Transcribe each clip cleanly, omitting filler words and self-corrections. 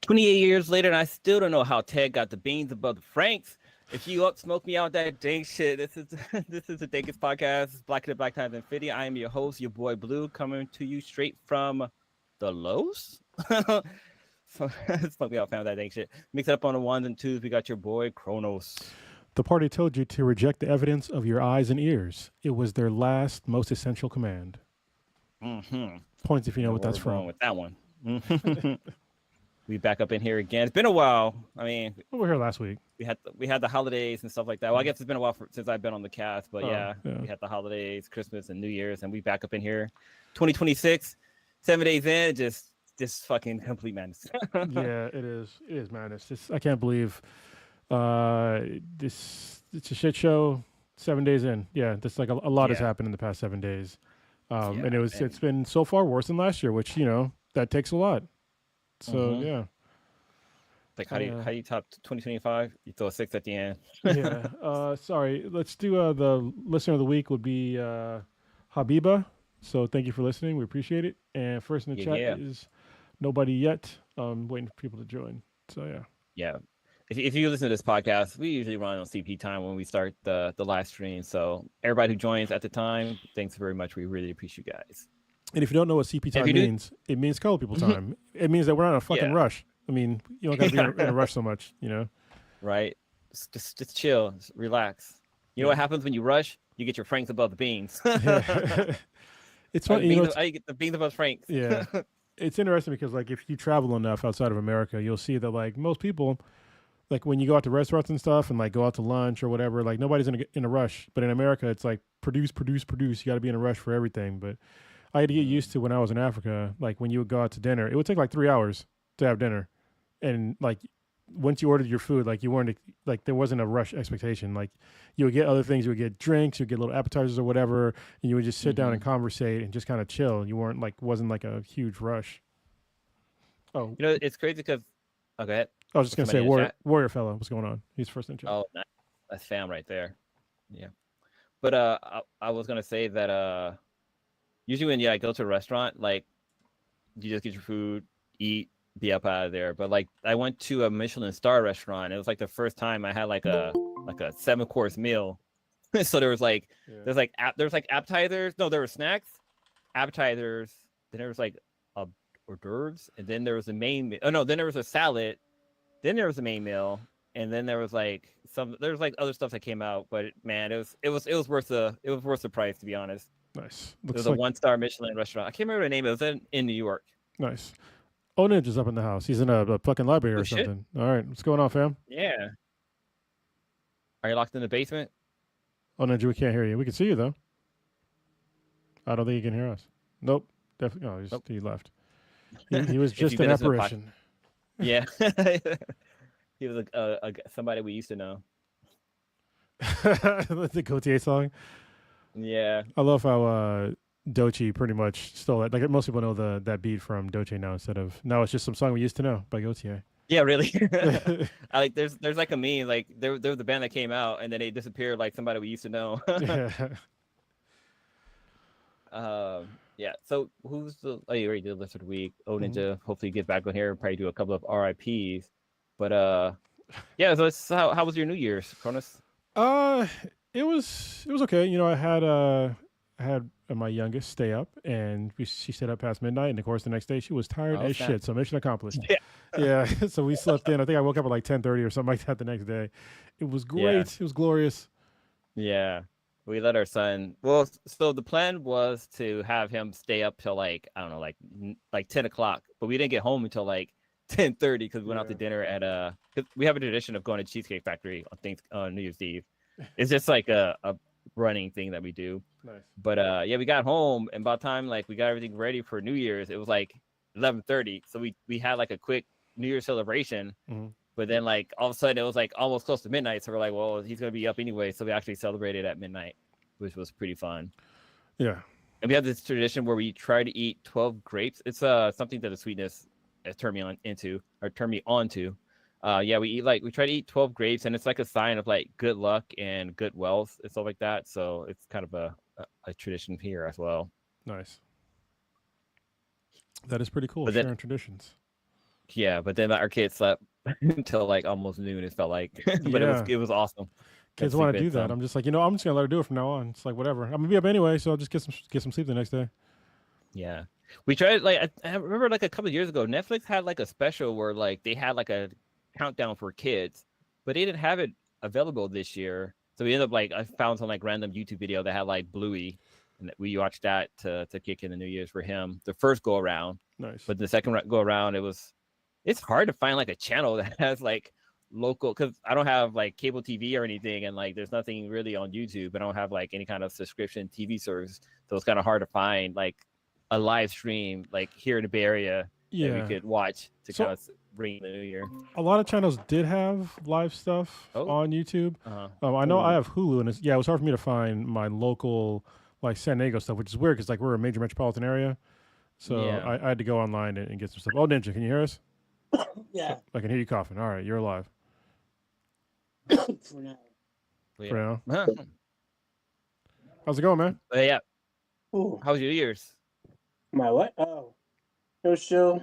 28 years later, and I still don't know how Ted got the beans above the Franks. If you up smoke me out that dang shit, this is this is the Dankest Podcast. It's Black to the Black Times Infinity. I am your host, your boy Blue, coming to you straight from the Lows. So smoke me out, found that dang shit. Mix it up on the ones and twos. We got your boy Kronos. The party told you to reject the evidence of your eyes and ears. It was their last, most essential command. Mm-hmm. Points if you know what that's going from. with that one. We back up in here again. It's been a while. I mean, We were here last week. we had the holidays and stuff like that. Well, I guess it's been a while since I've been on the cast, but yeah, we had the holidays, Christmas and New Year's, and we back up in here. 2026, 7 days in, just fucking complete madness. Yeah, it is. It is madness. I can't believe it's a shit show. 7 days in. Yeah, that's like a lot has happened in the past 7 days. And it's been so far worse than last year, which, that takes a lot. So yeah. Like how do you top 2025? You throw a 6 at the end. Yeah. Sorry. Let's do the listener of the week would be Habiba. So thank you for listening. We appreciate it. And first in the chat is nobody yet. Waiting for people to join. So yeah. Yeah. If you listen to this podcast, we usually run on CP time when we start the live stream. So everybody who joins at the time, thanks very much. We really appreciate you guys. And if you don't know what CP time means, it means color people time. It means that we're not in a fucking rush. I mean, you don't got to be in a rush so much, Right? Just chill, just relax. You know what happens when you rush? You get your Franks above the beans. It's funny. I get the beans above Franks. Yeah. It's interesting because, like, if you travel enough outside of America, you'll see that, like, most people, like, when you go out to restaurants and stuff and, like, go out to lunch or whatever, like, nobody's in a rush. But in America, it's like produce. You got to be in a rush for everything. But I had to get used to when I was in Africa, like, when you would go out to dinner, it would take like 3 hours to have dinner. And like once you ordered your food, like you weren't like there wasn't a rush expectation. Like you would get other things, you would get drinks, you would get little appetizers or whatever, and you would just sit down and conversate and just kind of chill. You wasn't like a huge rush. Oh, it's crazy because go ahead. I was just gonna say Warrior Fella, what's going on? He's first in chat. Oh, nice. That's fam right there. Yeah, but I was gonna say that usually when I go to a restaurant, like you just get your food, eat, be up out of there. But like I went to a Michelin star restaurant. It was like the first time I had like a 7-course meal. So there was like there's like appetizers. No, there were snacks, appetizers. Then there was like hors d'oeuvres, and then there was a main meal. Oh no, then there was a salad. Then there was a main meal, and then there was like other stuff that came out. But man, it was worth the price, to be honest. Nice. It was a 1-star Michelin restaurant. I can't remember the name. It was in New York. Nice. Onage is up in the house. He's in a fucking library or something. Shit. All right. What's going on, fam? Yeah. Are you locked in the basement? Onage, we can't hear you. We can see you, though. I don't think he can hear us. Nope. Definitely. No, he left. He was just an apparition. Yeah. He was somebody we used to know. The Gautier song? Yeah. I love how Doechii pretty much stole it. Like most people know that beat from Doechii now now it's just some song we used to know by Gautier. Yeah, really. There's like a meme, like there was the band that came out and then they disappeared like somebody we used to know. Yeah. So who's you already did List of the Week. Ninja hopefully gets back on here and probably do a couple of RIPs. But yeah, so how was your New Year's, Cronus? It was okay. I had my youngest stay up, and she stayed up past midnight. And of course, the next day she was tired as shit. So mission accomplished. Yeah. So we slept in. I think I woke up at like 10:30 or something like that the next day. It was great. Yeah. It was glorious. Yeah, we let our son. Well, so the plan was to have him stay up till like I don't know, like 10 o'clock. But we didn't get home until like 10:30 because we went out to dinner at Cause we have a tradition of going to Cheesecake Factory on New Year's Eve. It's just like a running thing that we do. Nice. But we got home, and by the time like we got everything ready for New Year's, it was like 11:30. So we had like a quick New Year's celebration. Mm-hmm. But then like all of a sudden it was like almost close to midnight. So we're like, well, he's gonna be up anyway. So we actually celebrated at midnight, which was pretty fun. Yeah. And we have this tradition where we try to eat 12 grapes. It's something that the sweetness has turned me onto. We try to eat 12 grapes, and it's like a sign of like good luck and good wealth and stuff like that. So it's kind of a tradition here as well. Nice. That is pretty cool. Sharing traditions. Yeah, but then our kids slept until like almost noon. It felt like, but Yeah. it was awesome. Got Kids to want sleep to in do that. some. I'm just like, I'm just gonna let her do it from now on. It's like whatever. I'm gonna be up anyway, so I'll just get some sleep the next day. Yeah, we tried like I remember like a couple of years ago, Netflix had like a special where like they had like a countdown for kids, but they didn't have it available this year. So we ended up like I found some like random YouTube video that had like Bluey, and we watched that to kick in the New Year's for him the first go around. Nice. But the second go around, it's hard to find like a channel that has like local because I don't have like cable TV or anything, and like there's nothing really on YouTube. I don't have like any kind of subscription TV service, so it's kind of hard to find like a live stream like here in the Bay Area that we Yeah. could watch to So kind of bring the New Year. a lot of channels did have live stuff Oh, on YouTube. uh-huh. I know I have Hulu, and it was hard for me to find my local like San Diego stuff, which is weird because like we're a major metropolitan area, so Yeah. I had to go online and get some stuff. Oh, Ninja, can you hear us? Yeah. I can hear you coughing. All right, you're alive. For now. Yeah. For now. How's it going, man? But yeah, Ooh, how's your years? my what? Oh, it was still.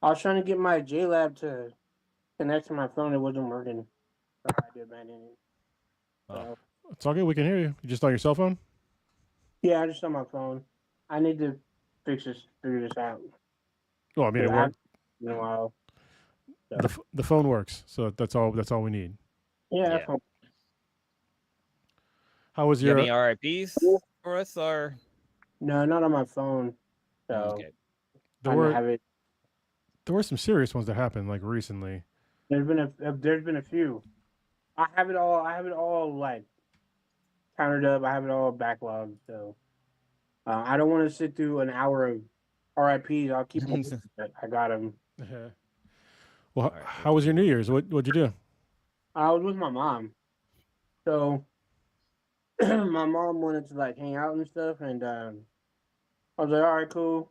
I was trying to get my JLab to connect to my phone. It wasn't working. So I had to abandon it. So, It's all good. We can hear you. You just on your cell phone? yeah, I just on my phone. I need to figure this out. Well, I mean, it I worked. haven't in a while. The phone works, so that's all we need. Yeah. Yeah. Phone. How was You have your? any RIPs for us or? No, not on my phone. So Okay. There I were have it. there were some serious ones that happened like recently. There's been a few. I have it all like counted up. I have it all backlogged. So I don't want to sit through an hour of RIPs. I'll keep them. I got them. Well, right, how was your New Year's? What'd you do? I was with my mom. So my mom wanted to like hang out and stuff, and I was like, all right, cool.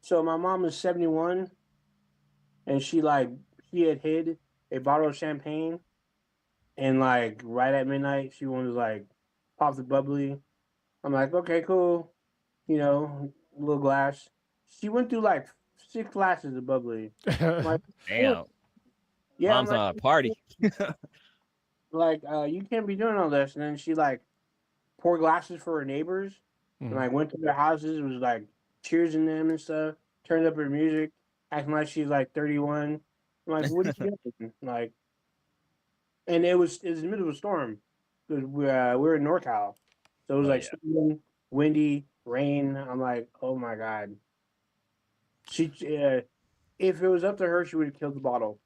So my mom is 71, and she had hid a bottle of champagne, and like right at midnight, she wanted to like pop the bubbly. I'm like, okay, cool, a little glass. She went through like 6 glasses of bubbly. I'm like, Damn. yeah, Mom's I'm like, on a party. you can't be doing all this. And then she like poured glasses for her neighbors, and like went to their houses, was like cheersing them and stuff. Turned up her music, acting like she's like 31. I'm like, what are you doing? Like, and it was in the middle of a storm because we're in NorCal, so it was like storming, windy, rain. I'm like, oh my god. She, if it was up to her, she would have killed the bottle.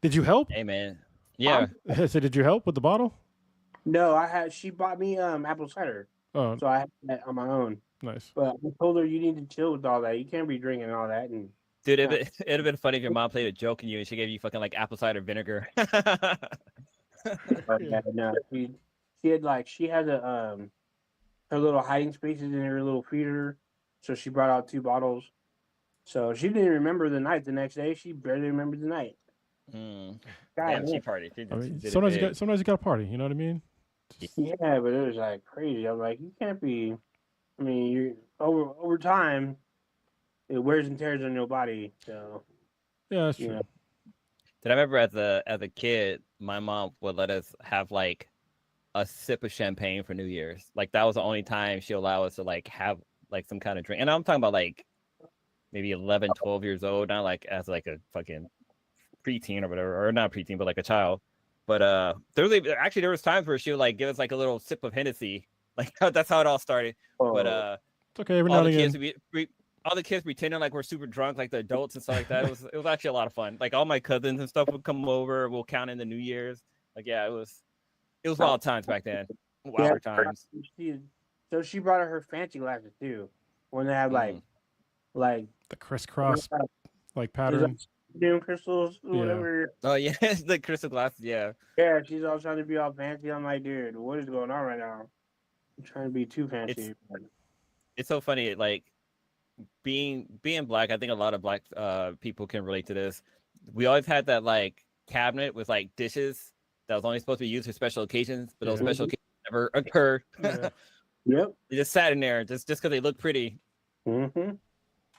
Did you help? Hey man. Yeah. So did you help with the bottle? No, she bought me apple cider, Oh, so I had that on my own. nice. But I told her you need to chill with all that. You can't be drinking all that. And Dude, it'd have been funny if your mom played a joke on you and she gave you fucking like apple cider vinegar. no, she had a her little hiding spaces in her little freezer, so she brought out 2 bottles. So she didn't remember the night. The next day, she barely remembered the night. God, Damn, she partied. I mean, sometimes you got a party. You know what I mean? yeah, but it was like crazy. I'm like, you can't be. I mean, you over time, it wears and tears on your body. So Yeah, that's true. Did I remember as a kid, my mom would let us have like a sip of champagne for New Year's. Like that was the only time she'll allow us to like have like some kind of drink. And I'm talking about like maybe 11, 12 years old, not like as like a fucking preteen or whatever, or not preteen, but like a child. But there was times where she would like give us like a little sip of Hennessy. Like that's how it all started. But it's okay every now and again. All the kids pretending like we're super drunk, like the adults and stuff like that. It was actually a lot of fun. Like all my cousins and stuff would come over. We'll count in the New Year's. Like yeah, it was wild times back then. Wilder times. So she brought her fancy glasses too, when they have like the crisscross like pattern. Doom crystals, whatever. Oh yeah, the crystal glasses. Yeah. Yeah, she's all trying to be all fancy. I'm like, dude, what is going on right now? I'm trying to be too fancy. It's so funny, like being black. I think a lot of black people can relate to this. We always had that like cabinet with like dishes that was only supposed to be used for special occasions, but those special occasions never occurred. Yep. They just sat in there just because they look pretty. Mm-hmm.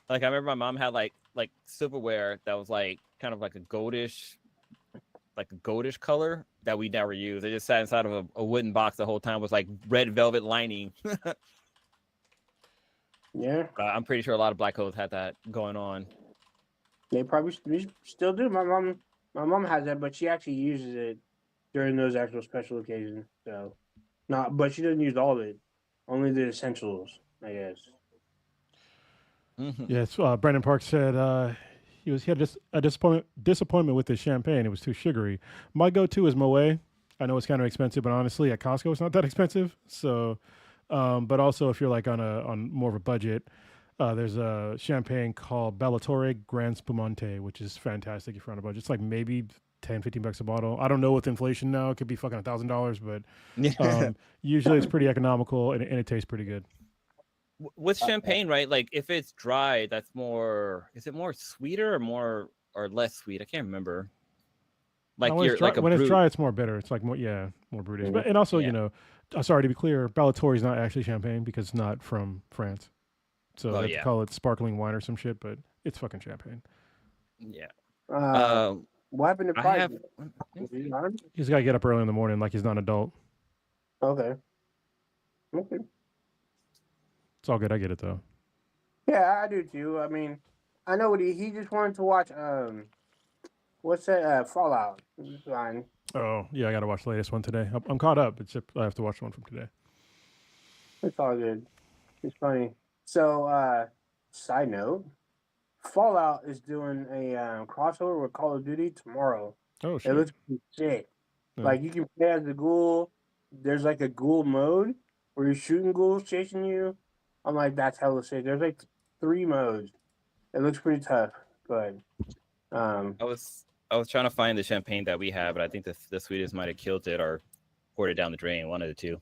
Like I remember my mom had like like silverware that was like kind of like a goldish color that we never used. It just sat inside of a wooden box the whole time with like red velvet lining. Yeah, I'm pretty sure a lot of black holes had that going on. they probably still do. My mom has that, but she actually uses it during those actual special occasions. So, but she doesn't use all of it. Only the essentials, I guess. Yes, Brandon Park said he had just a disappointment with his champagne. It was too sugary. My go-to is Moet. I know it's kind of expensive, but honestly, at Costco, it's not that expensive. So, but also if you're like on more of a budget, there's a champagne called Ballatore Gran Spumante, which is fantastic if you're on a budget. It's like maybe 10, 15 bucks a bottle. I don't know with inflation now, it could be fucking $1,000, but usually it's pretty economical and it tastes pretty good. With champagne, right? Like if it's dry, that's more. Is it more sweeter or less sweet? I can't remember. Like when you're like a when brute. it's dry, it's more bitter. It's like more brutish. But and also, sorry to be clear, Ballatore is not actually champagne because it's not from France. So they have to call it sparkling wine or some shit, but it's fucking champagne. Yeah. What happened to Pride? He's got to get up early in the morning like he's not an adult. Okay. It's all good. I get it though. Yeah, I do too. I mean, I know what he just wanted to watch. What's that? Fallout. It's fine. Oh yeah, I got to watch the latest one today. I'm caught up, except I have to watch one from today. It's all good. It's funny. So, side note, Fallout is doing a crossover with Call of Duty tomorrow. Oh shit! It looks sick. Yeah. Like you can play as the ghoul. There's like a ghoul mode where you're shooting ghouls chasing you. I'm like, that's hella sick. There's like 3 modes. It looks pretty tough, but I was trying to find the champagne that we have, but I think the sweetest might have killed it or poured it down the drain, one of the two.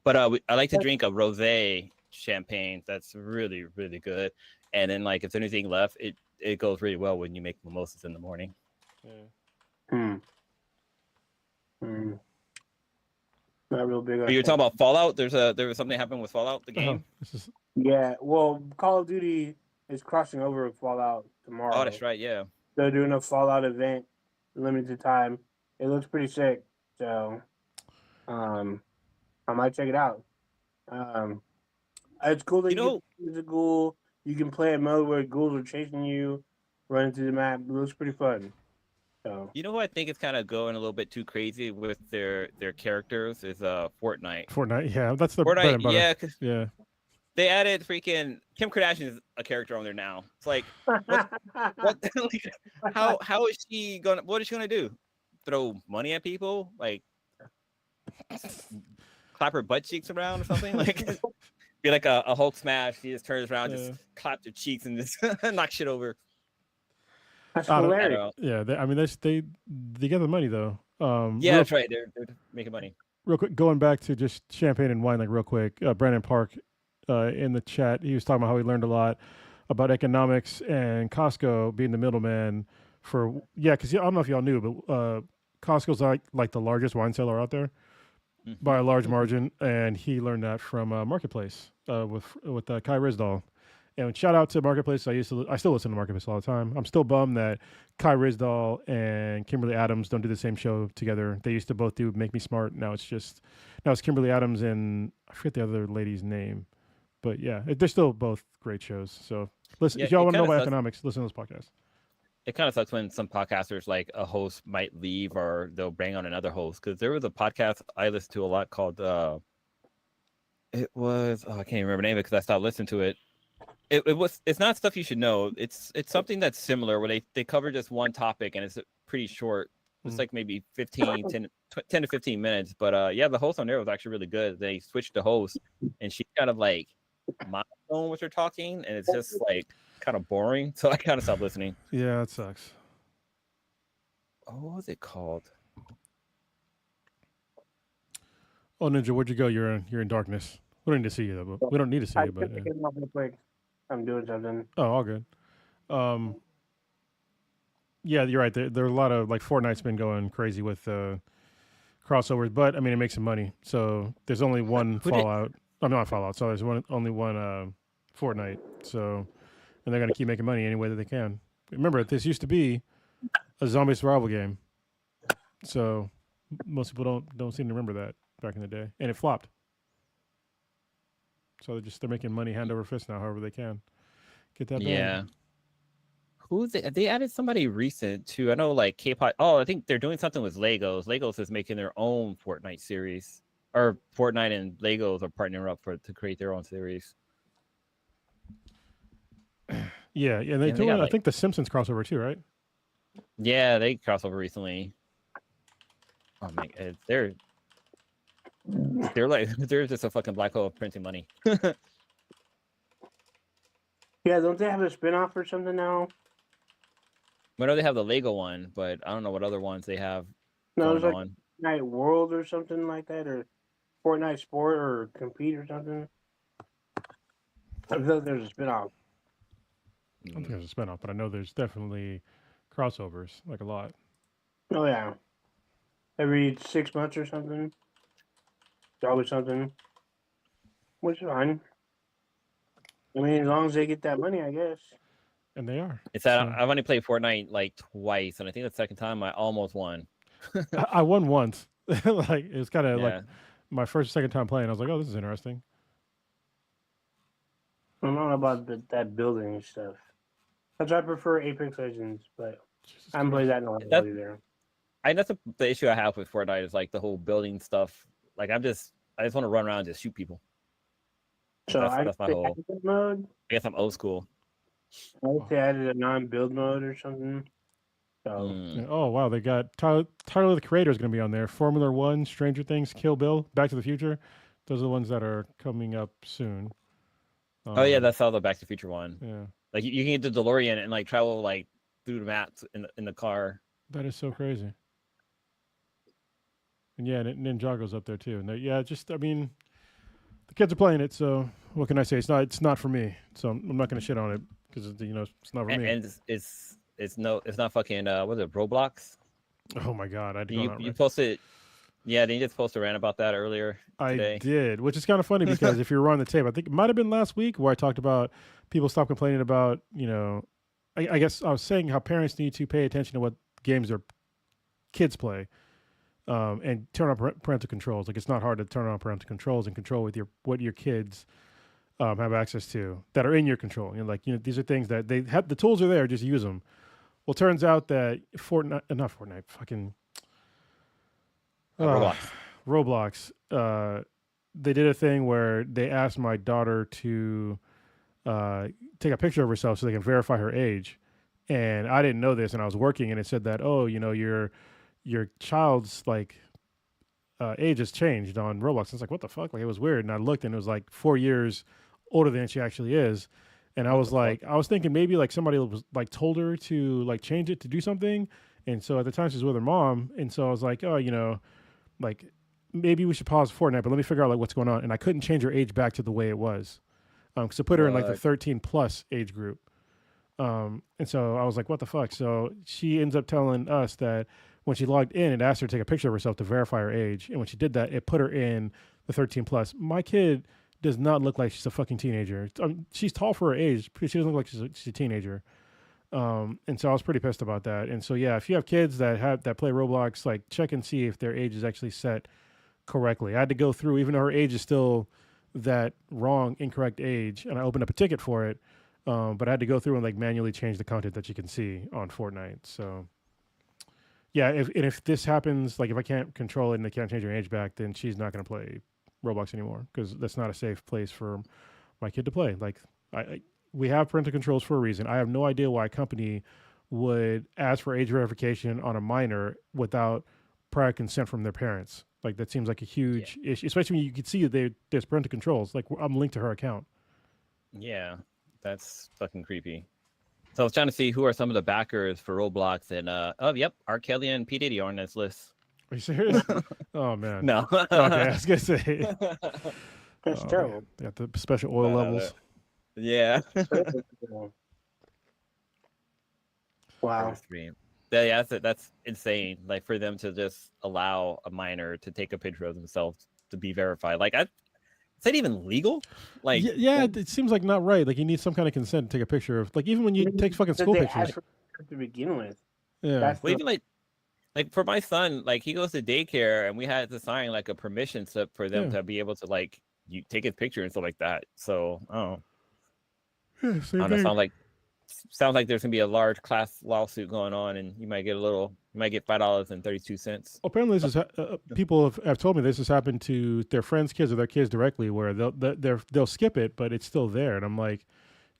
But I like to drink a rosé champagne that's really, really good. And then like if there's anything left, it goes really well when you make mimosas in the morning. Not real big. But you're talking about Fallout? There was something happened with Fallout, the game? Yeah, well, Call of Duty is crossing over with Fallout tomorrow. Oh, that's right, yeah. They're doing a Fallout event, limited time. It looks pretty sick, so I might check it out. It's cool that you get a ghoul. You can play a mode where ghouls are chasing you, running through the map. It looks pretty fun. So. You know who I think is kind of going a little bit too crazy with their characters is Fortnite. Fortnite, yeah, that's the Fortnite, yeah. They added freaking Kim Kardashian is a character on there now. It's like, what like, how is she gonna? What is she gonna do? Throw money at people? Like clap her butt cheeks around or something? Like be like a Hulk smash. She just turns around, just claps her cheeks and just knock shit over. That's hilarious. Yeah, they get the money though. Yeah, that's right. They're making money. Real quick, going back to just champagne and wine, like real quick. Brandon Park, in the chat, he was talking about how he learned a lot about economics and Costco being the middleman for because I don't know if y'all knew, but Costco's like the largest wine seller out there by a large margin, and he learned that from Marketplace with Kai Rizdal. And shout out to Marketplace. I still listen to Marketplace all the time. I'm still bummed that Kai Rizdal and Kimberly Adams don't do the same show together. They used to both do Make Me Smart. Now it's Kimberly Adams and I forget the other lady's name. But yeah, they're still both great shows. So listen, if y'all want to know about economics, listen to this podcast. It kind of sucks when some podcasters, like a host, might leave or they'll bring on another host. Because there was a podcast I listened to a lot called I can't even remember the name of it because I stopped listening to it. It's not stuff you should know. It's something that's similar where they cover just one topic and it's pretty short. It's like maybe 10 to 15 minutes. But the host on there was actually really good. They switched the host and she kind of like monotone with her talking and it's just like kind of boring. So I kind of stopped listening. Yeah, it sucks. What was it called? Oh, Ninja, where'd you go? You're in darkness. We don't need to see you though. But we don't need to see you, but I'm doing something. Oh, all good. Yeah, you're right. There are a lot of like Fortnite's been going crazy with crossovers, but I mean it makes some money. So there's only one Fallout. I'm not Fallout. So there's only one Fortnite. So and they're going to keep making money any way that they can. Remember, this used to be a zombie survival game, so most people don't seem to remember that back in the day, and it flopped. So they're making money hand over fist now, however they can get that. Yeah. They added somebody recent too. I know like K-pop. Oh, I think they're doing something with Legos. Legos is making their own Fortnite series, or Fortnite and Legos are partnering up to create their own series. Yeah, and they doing. I think the Simpsons crossover too, right? Yeah, they crossover recently. Oh man, they're like they're just a fucking black hole of printing money. Yeah, don't they have a spinoff or something now? I know they have the Lego one, but I don't know what other ones they have No, going it's like on. Fortnite World or something like that, or Fortnite Sport or Compete or something. I thought there's a spinoff. I don't think there's a spinoff, but I know there's definitely crossovers, like a lot. Oh yeah, every 6 months or something. There's always something, which is fine. I mean, as long as they get that money, I guess. And they are. It's that I've only played Fortnite like twice, and I think the second time I almost won. I won once. Like it was kind of like my first or second time playing. I was like, oh, this is interesting. I don't know about that building stuff. That's why I prefer Apex Legends, but I haven't played that in a while either. That's the issue I have with Fortnite is like the whole building stuff. Like I just want to run around and just shoot people. So that's my whole mode. I guess I'm old school. I would say I added a non-build mode or something. So. Oh wow, they got Tyler the Creator is going to be on there. Formula One, Stranger Things, Kill Bill, Back to the Future. Those are the ones that are coming up soon. Oh yeah, that's all the Back to the Future one. Yeah, like you can get the DeLorean and like travel like through the maps in the car. That is so crazy. And yeah, Ninjago's up there too. And I mean, the kids are playing it, so what can I say? It's not for me. So I'm not going to shit on it because it's not for me. And it's not fucking was it Roblox? Oh my god, you posted. Yeah, didn't you just post a rant about that earlier today? I did, which is kind of funny because if you were on the tape, I think it might have been last week where I talked about people stop complaining about, I guess I was saying how parents need to pay attention to what games their kids play and turn on parental controls. Like it's not hard to turn on parental controls and control with what your kids have access to that are in your control. These are things that they have, the tools are there, just use them. Well, turns out that Roblox. They did a thing where they asked my daughter to take a picture of herself so they can verify her age, and I didn't know this, and I was working, and it said that your child's age has changed on Roblox. I was like, what the fuck? Like it was weird, and I looked, and it was like 4 years older than she actually is. And I was like, I was thinking maybe like somebody was like told her to like change it to do something. And so at the time she was with her mom. And so I was like, oh, like maybe we should pause Fortnite, but let me figure out like what's going on. And I couldn't change her age back to the way it was. Cause I put her in like the 13 plus age group. And so I was like, what the fuck? So she ends up telling us that when she logged in, it asked her to take a picture of herself to verify her age. And when she did that, it put her in the 13 plus. My kid does not look like she's a fucking teenager. She's tall for her age, but she doesn't look like she's a teenager. And so I was pretty pissed about that. And so, yeah, if you have kids that play Roblox, like check and see if their age is actually set correctly. I had to go through, even though her age is still that wrong, incorrect age, and I opened up a ticket for it. But I had to go through and like manually change the content that you can see on Fortnite. So yeah, if this happens, like if I can't control it and they can't change her age back, then she's not going to play Roblox anymore because that's not a safe place for my kid to play. Like we have parental controls for a reason. I have no idea why a company would ask for age verification on a minor without prior consent from their parents. Like that seems like a huge issue, especially when you can see there's parental controls. Like I'm linked to her account. Yeah, that's fucking creepy. So I was trying to see who are some of the backers for Roblox, and R. Kelly and P. Diddy are on this list. Are you serious? Oh man. No. Okay, I was gonna say. That's terrible. They got the special oil levels. Yeah. Wow. Yeah, that's insane. Like for them to just allow a minor to take a picture of themselves to be verified. Like Is that even legal? Like, yeah, it seems like not right. Like you need some kind of consent to take a picture of. Like even when you take fucking That school they pictures. asked for to begin with. Yeah. That's well, the even like for my son, like he goes to daycare, and we had to sign like a permission slip for them Yeah. to be able to like you take his picture and stuff like that. So, oh, Yeah, I same don't know. thing. Sounds like there's gonna be a large class lawsuit going on, and you might get $5.32. Apparently, this is people have told me this has happened to their friends' kids or their kids directly, where they'll skip it, but it's still there. And I'm like,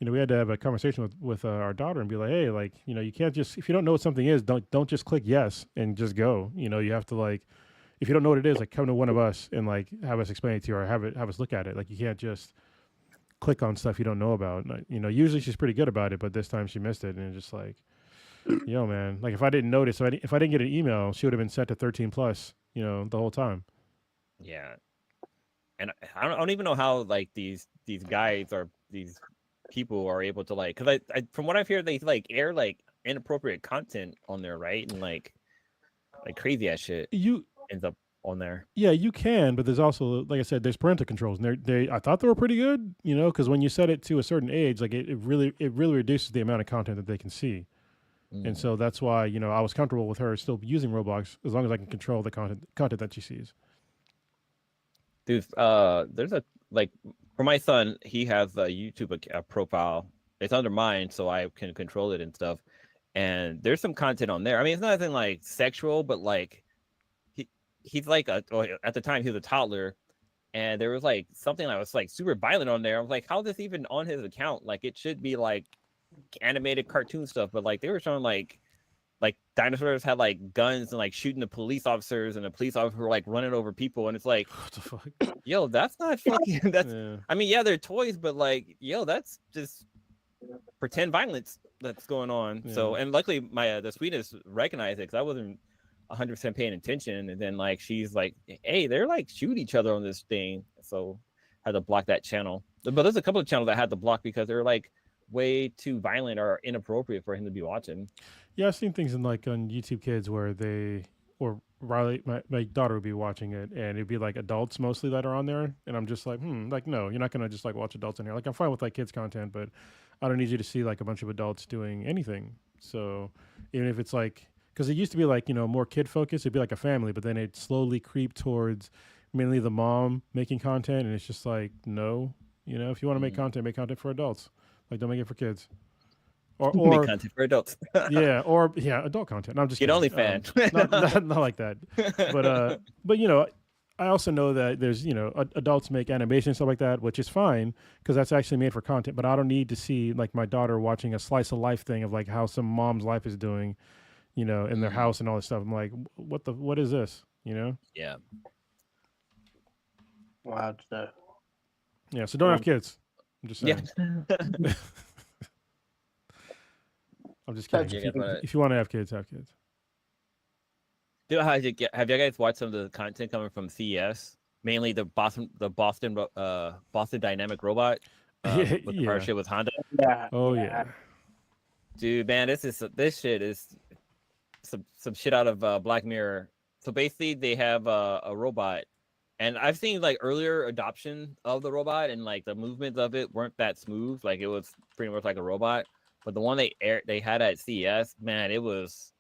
we had to have a conversation with our daughter and be like, hey, like, you can't just, if you don't know what something is, don't just click yes and just go. You have to like, if you don't know what it is, like come to one of us and like have us explain it to you or have us look at it. Like you can't just click on stuff you don't know about. Usually she's pretty good about it, but this time she missed it, and it's just like, yo, man, like if I didn't notice, if I didn't get an email, she would have been set to 13 plus, the whole time. Yeah, and I don't even know how like these guys or these people are able to like, because I from what I've heard, they like air like inappropriate content on there, right? And like crazy ass shit ends up on there. Yeah, you can, but there's also, like I said, there's parental controls, and I thought they were pretty good, because when you set it to a certain age, like it really reduces the amount of content that they can see. And so that's why, I was comfortable with her still using Roblox as long as I can control the content that she sees. Dude, there's a like for my son, he has a YouTube profile. It's under mine, so I can control it and stuff. And there's some content on there. I mean, it's nothing like sexual, but like he's like at the time he was a toddler, and there was like something that was like super violent on there. I was like, how is this even on his account? Like it should be like animated cartoon stuff, but like they were showing like dinosaurs had like guns and like shooting the police officers, and the police officers were like running over people, and it's like, what the fuck? Yo, that's not fucking that's Yeah. I mean, yeah, they're toys, but like, yo, that's just pretend violence that's going on. Yeah. So, and luckily my the sweetest recognized it, because I wasn't 100% paying attention, and then like she's like, hey, they're like shoot each other on this thing, so I had to block that channel. But there's a couple of channels I had to block because they're like way too violent or inappropriate for him to be watching. Yeah, I've seen things on YouTube Kids where or Riley, my daughter would be watching it, and it'd be like adults mostly that are on there, and I'm just like, like, no, you're not gonna just like watch adults in here. Like I'm fine with like kids content, but I don't need you to see like a bunch of adults doing anything. So even if it's like, because it used to be like more kid focused, it'd be like a family, but then it slowly creep towards mainly the mom making content, and it's just like, no, if you want to make content for adults. Like don't make it for kids. Or make content for adults. adult content. No, I'm just Get kidding. OnlyFans. Not like that. But I also know that there's adults make animation and stuff like that, which is fine because that's actually made for content. But I don't need to see like my daughter watching a slice of life thing of like how some mom's life is doing, in their house and all this stuff. I'm like, what is this? Yeah. wild stuff. Yeah. So don't have kids. I'm just saying. Yeah. I'm just kidding. If you want to have kids, have kids. Dude, have you guys watched some of the content coming from CES? Mainly the Boston Dynamic robot with the partnership with Honda. Yeah. Oh yeah. Dude, man, this shit is some shit out of Black Mirror. So basically, they have a robot, and I've seen like earlier adoption of the robot, and like the movements of it weren't that smooth. Like it was pretty much like a robot. But the one they had at CES, man, it was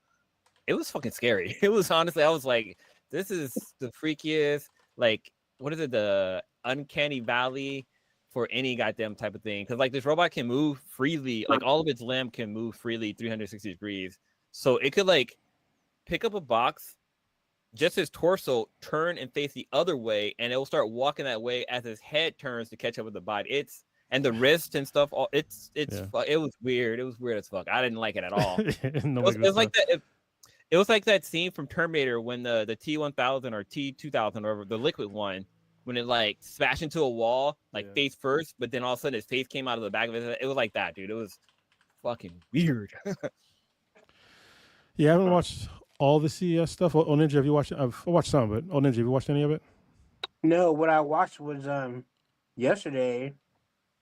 fucking scary. It was honestly, I was like, this is the freakiest, like, what is it, the uncanny valley for any goddamn type of thing. Because like this robot can move freely, like all of its limb can move freely 360 degrees. So it could like pick up a box, just his torso turn and face the other way, and it will start walking that way as his head turns to catch up with the body. And the wrist and stuff, it was weird. It was weird as fuck. it didn't like it at all. It was like that. It was like that scene from Terminator when the T-1000 or T-2000 or the liquid one, when it like smashed into a wall, like face first, but then all of a sudden his face came out of the back of it. It was like that, dude. It was fucking weird. Yeah, I haven't watched all the CES stuff. Oh, Ninja, have you watched? I've watched some of it. Oh, Ninja, have you watched any of it? No, what I watched was yesterday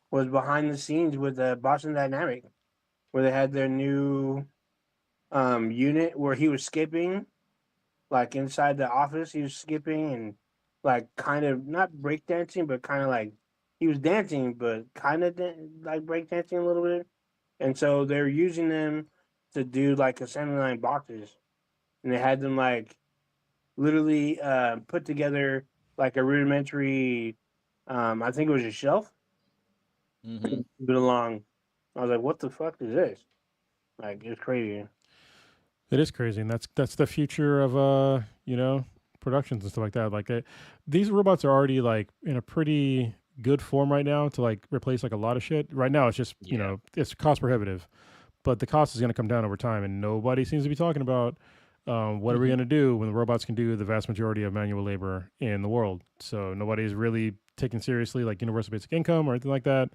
was behind the scenes with Boston Dynamic, where they had their new unit where he was skipping, like inside the office, he was skipping and like kind of not breakdancing, but kind of like he was dancing, but kind of like breakdancing a little bit. And so they're using them to do like assembly line boxes, and they had them like literally put together like a rudimentary, I think it was a shelf, Mm-hmm. but along. I was like, what the fuck is this? Like, it's crazy. It is crazy, and that's the future of productions and stuff like that. Like these robots are already like in a pretty good form right now to like replace like a lot of shit. Right now, it's just Yeah. it's cost prohibitive, but the cost is going to come down over time, and nobody seems to be talking about what are we going to do when the robots can do the vast majority of manual labor in the world. So nobody's really taking seriously like universal basic income or anything like that.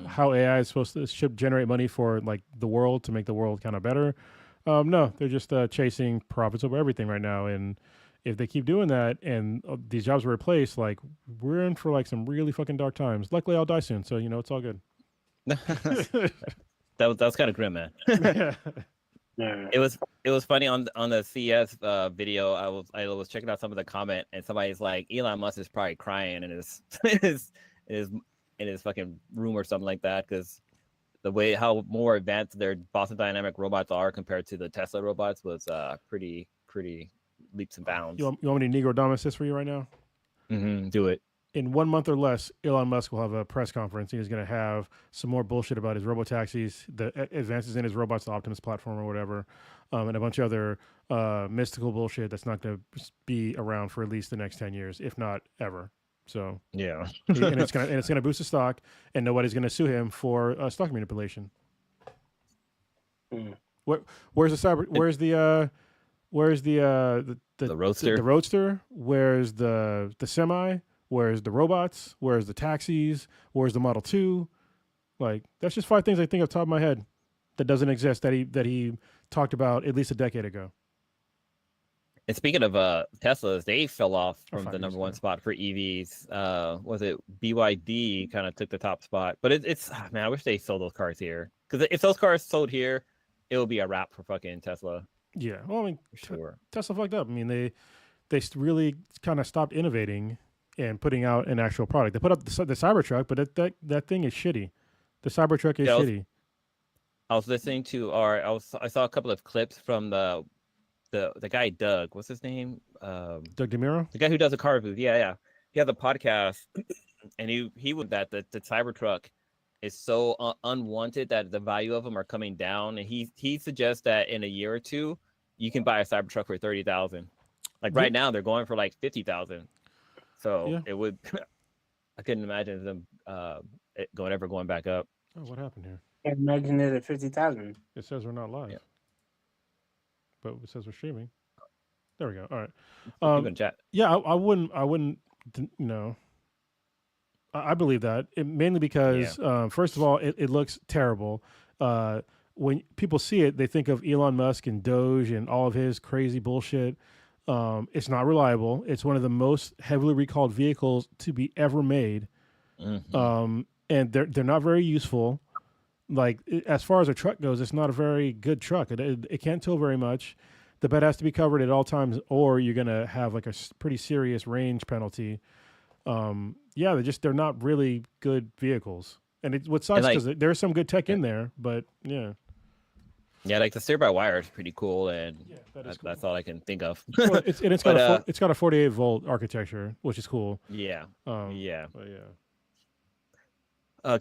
How AI is supposed to should generate money for like the world to make the world kind of better. No, they're just chasing profits over everything right now, and if they keep doing that and these jobs are replaced, like we're in for like some really fucking dark times. Luckily, I'll die soon, so it's all good. That was kind of grim, man. Yeah. It was funny on the CS video. I was checking out some of the comment, and somebody's like, Elon Musk is probably crying in his in his fucking room or something like that, because the way how more advanced their Boston Dynamic robots are compared to the Tesla robots was pretty leaps and bounds. You want me to Negro Damas this for you right now? Do it. In 1 month or less, Elon Musk will have a press conference. He's going to have some more bullshit about his robotaxis, the advances in his robots, the Optimus platform or whatever, and a bunch of other mystical bullshit that's not going to be around for at least the next 10 years, if not ever. So yeah, and it's gonna boost the stock, and nobody's going to sue him for stock manipulation. Where's the cyber? Where's the Roadster? The Roadster? Where's the semi? Where's the robots? Where's the taxis? Where's the Model 2? Like, that's just 5 things I think off the top of my head that doesn't exist that he talked about at least a decade ago. And speaking of Teslas, they fell off from 5 the years number ago. 1 spot for EVs. Was it BYD kind of took the top spot? But it's man, I wish they sold those cars here, because if those cars sold here, it would be a wrap for fucking Tesla. Yeah, well, I mean, Sure. Tesla fucked up. I mean, they really kind of stopped innovating and putting out an actual product. They put up the Cybertruck, but that thing is shitty. The Cybertruck is shitty. I was listening to I saw a couple of clips from the guy Doug. What's his name? Doug DeMuro? The guy who does the car reviews. Yeah. He has a podcast, and he would that the Cybertruck is so unwanted that the value of them are coming down, and he suggests that in a year or two you can buy a Cybertruck for $30,000. Like right now they're going for like $50,000. So it would. I couldn't imagine them going back up. Oh, what happened here? Can't imagine it at 50,000. It says we're not live, but it says we're streaming. There we go. All right. Even chat. Yeah, I wouldn't. I believe that mainly because first of all, it looks terrible. When people see it, they think of Elon Musk and Doge and all of his crazy bullshit. It's not reliable. It's one of the most heavily recalled vehicles to be ever made, and they're not very useful. Like as far as a truck goes, it's not a very good truck. It can't tow very much. The bed has to be covered at all times, or you're gonna have like a pretty serious range penalty. They're not really good vehicles, and what sucks because there's some good tech in there, but yeah. Yeah, like the steer-by-wire is pretty cool, and cool. That's all I can think of. Well, it's got a 48 volt architecture, which is cool. Yeah. But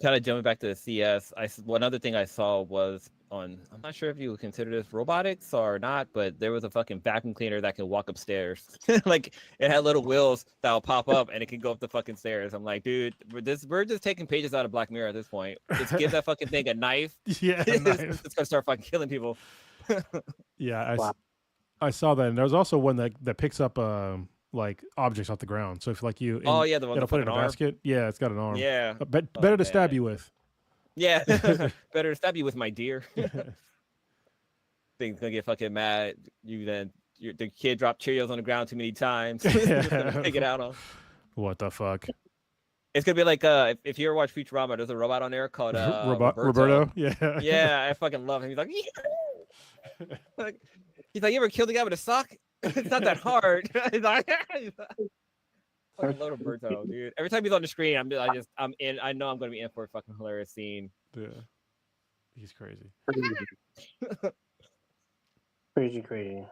kind of jumping back to the CS, one other thing I saw was I'm not sure if you would consider this robotics or not, but there was a fucking vacuum cleaner that can walk upstairs. Like it had little wheels that will pop up and it can go up the fucking stairs. I'm like, dude, we're just taking pages out of Black Mirror at this point. Just give that fucking thing a knife. Yeah, it's gonna start fucking killing people. I saw that, and there was also one that picks up like objects off the ground. So if like you, the one it'll put it in a arm. Basket. Yeah, it's got an arm. Yeah, better to stab you with. Yeah, better to stab you with, my dear. Thing's gonna get fucking mad. The kid dropped Cheerios on the ground too many times. Pick it out on. What the fuck? It's gonna be like if you ever watch Futurama, there's a robot on there called Roberto. Yeah. Yeah, I fucking love him. He's like, he's like, you ever killed a guy with a sock? It's not that hard. fucking love Roberto, dude. Every time he's on the screen, I'm in. I know I'm gonna be in for a fucking hilarious scene. Yeah, he's crazy. Crazy.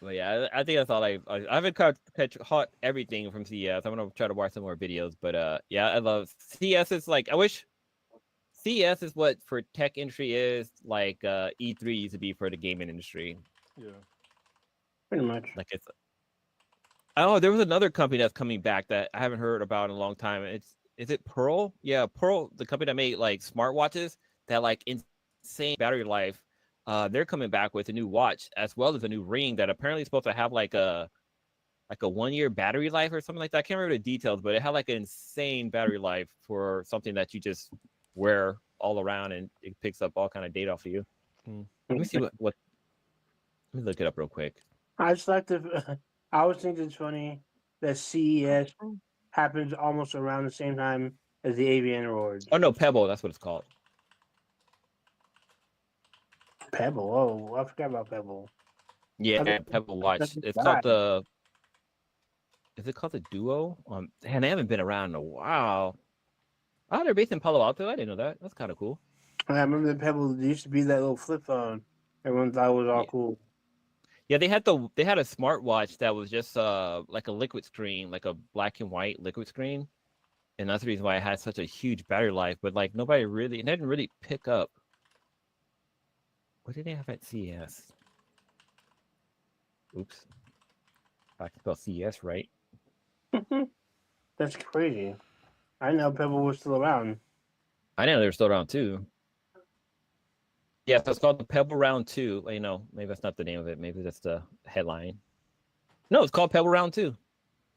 But yeah, I think that's all I haven't caught everything from CES. I'm gonna try to watch some more videos. But yeah, I love CES. Is like I wish CES is what for tech industry is like E3 used to be for the gaming industry. Yeah. Pretty much. Like it's oh, there was another company that's coming back that I haven't heard about in a long time. Is it Pearl? Yeah, Pearl, the company that made like smartwatches that like insane battery life. They're coming back with a new watch as well as a new ring that apparently is supposed to have like a 1 year battery life or something like that. I can't remember the details, but it had like an insane battery life for something that you just wear all around and it picks up all kind of data off of you. Let me see what. Let me look it up real quick. I just like to. I always think it's funny that CES happens almost around the same time as the Avian Awards. Oh no, Pebble. That's what it's called. Pebble. Oh, I forgot about Pebble. Yeah, Pebble Watch. It's called the. Is it called the Duo? Man, they haven't been around in a while. Oh, they're based in Palo Alto. I didn't know that. That's kind of cool. I remember the Pebble. There used to be that little flip phone. Everyone thought was all cool. Yeah, they had a smartwatch that was just like a liquid screen, like a black and white liquid screen, and that's the reason why it had such a huge battery life. But like nobody really, it didn't really pick up. What did they have at CES? Oops, I can spell CES right. That's crazy. I didn't know Pebble was still around. I didn't know they were still around too. Yeah, so it's called the Pebble Round 2. You know, maybe that's not the name of it. Maybe that's the headline. No, it's called Pebble Round 2.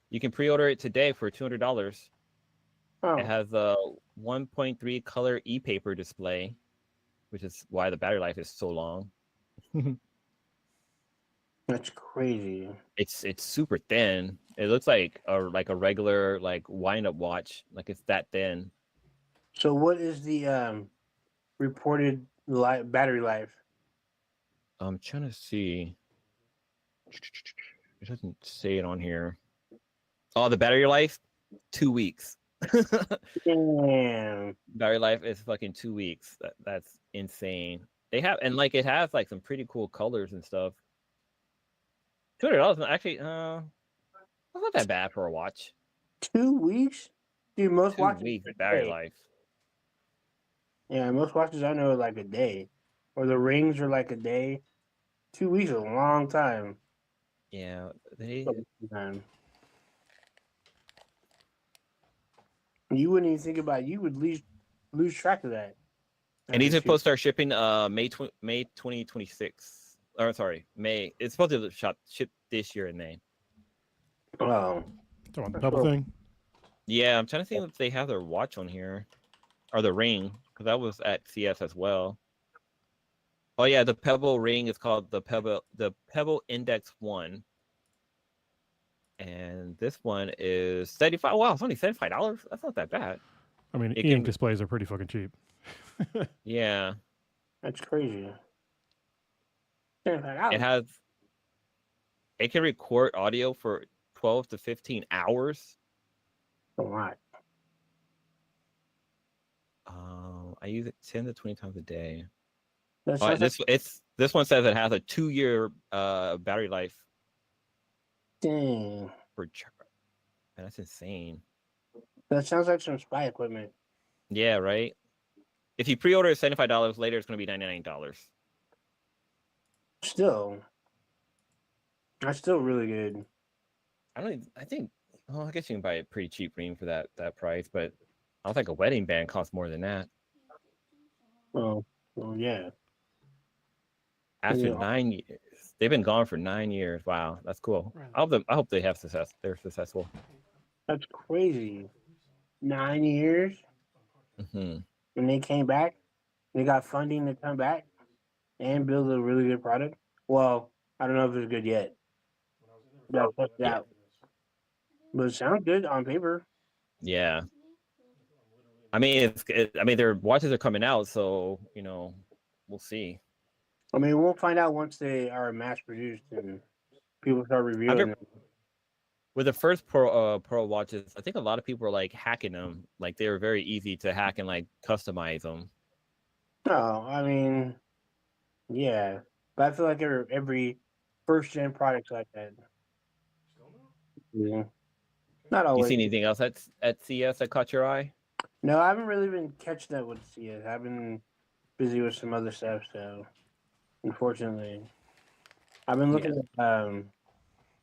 You can pre-order it today for $200. Oh. It has a 1.3 color e-paper display, which is why the battery life is so long. That's crazy. It's super thin. It looks like a regular like wind-up watch. Like it's that thin. So what is the reported battery life? I'm trying to see. It doesn't say it on here. Oh, the battery life, 2 weeks. Damn. Battery life is fucking 2 weeks. That's insane. They have and like it has like some pretty cool colors and stuff. $200 actually. That's not that bad for a watch. 2 weeks, dude. Most 2 watches weeks are a battery day. life. Yeah, most watches I know are like a day, or the rings are like a day. 2 weeks is a long time. Yeah, they. You wouldn't even think about it. You would lose track of that. And these are supposed to start shipping May 2026. Or sorry, May. It's supposed to ship this year in May. Oh, Talking about the Pebble thing. Yeah, I'm trying to think if they have their watch on here or the ring because that was at CS as well. Oh yeah, the Pebble ring is called the Pebble Index 1. And this one is $75. Wow, it's only $75. That's not that bad. I mean, e-ink displays are pretty fucking cheap. Yeah. That's crazy. It can record audio for 12 to 15 hours. A lot. I use it 10 to 20 times a day. This one says it has a 2-year battery life. Dang. Man, that's insane. That sounds like some spy equipment. Yeah, right. If you pre-order $75 later, it's going to be $99. Still, that's still really good. I think. Well, I guess you can buy a pretty cheap ring for that price, but I don't think a wedding band costs more than that. Oh, yeah. After 9 years, they've been gone for 9 years. Wow, that's cool. I hope they have success. They're successful. That's crazy. 9 years. Mm-hmm. And they came back. They got funding to come back and build a really good product. Well, I don't know if it's good yet. But it sounds good on paper. Yeah. I mean, their watches are coming out, so we'll see. I mean, we'll find out once they are mass produced and people start reviewing them. with the first Pro watches, I think a lot of people were like hacking them. Like they were very easy to hack and like customize them. No, I mean, yeah, but I feel like every first gen product's like that. Yeah. Not You always. see anything else at CS that caught your eye? No, I haven't really been catching up with CS. I've been busy with some other stuff, so unfortunately, I've been looking at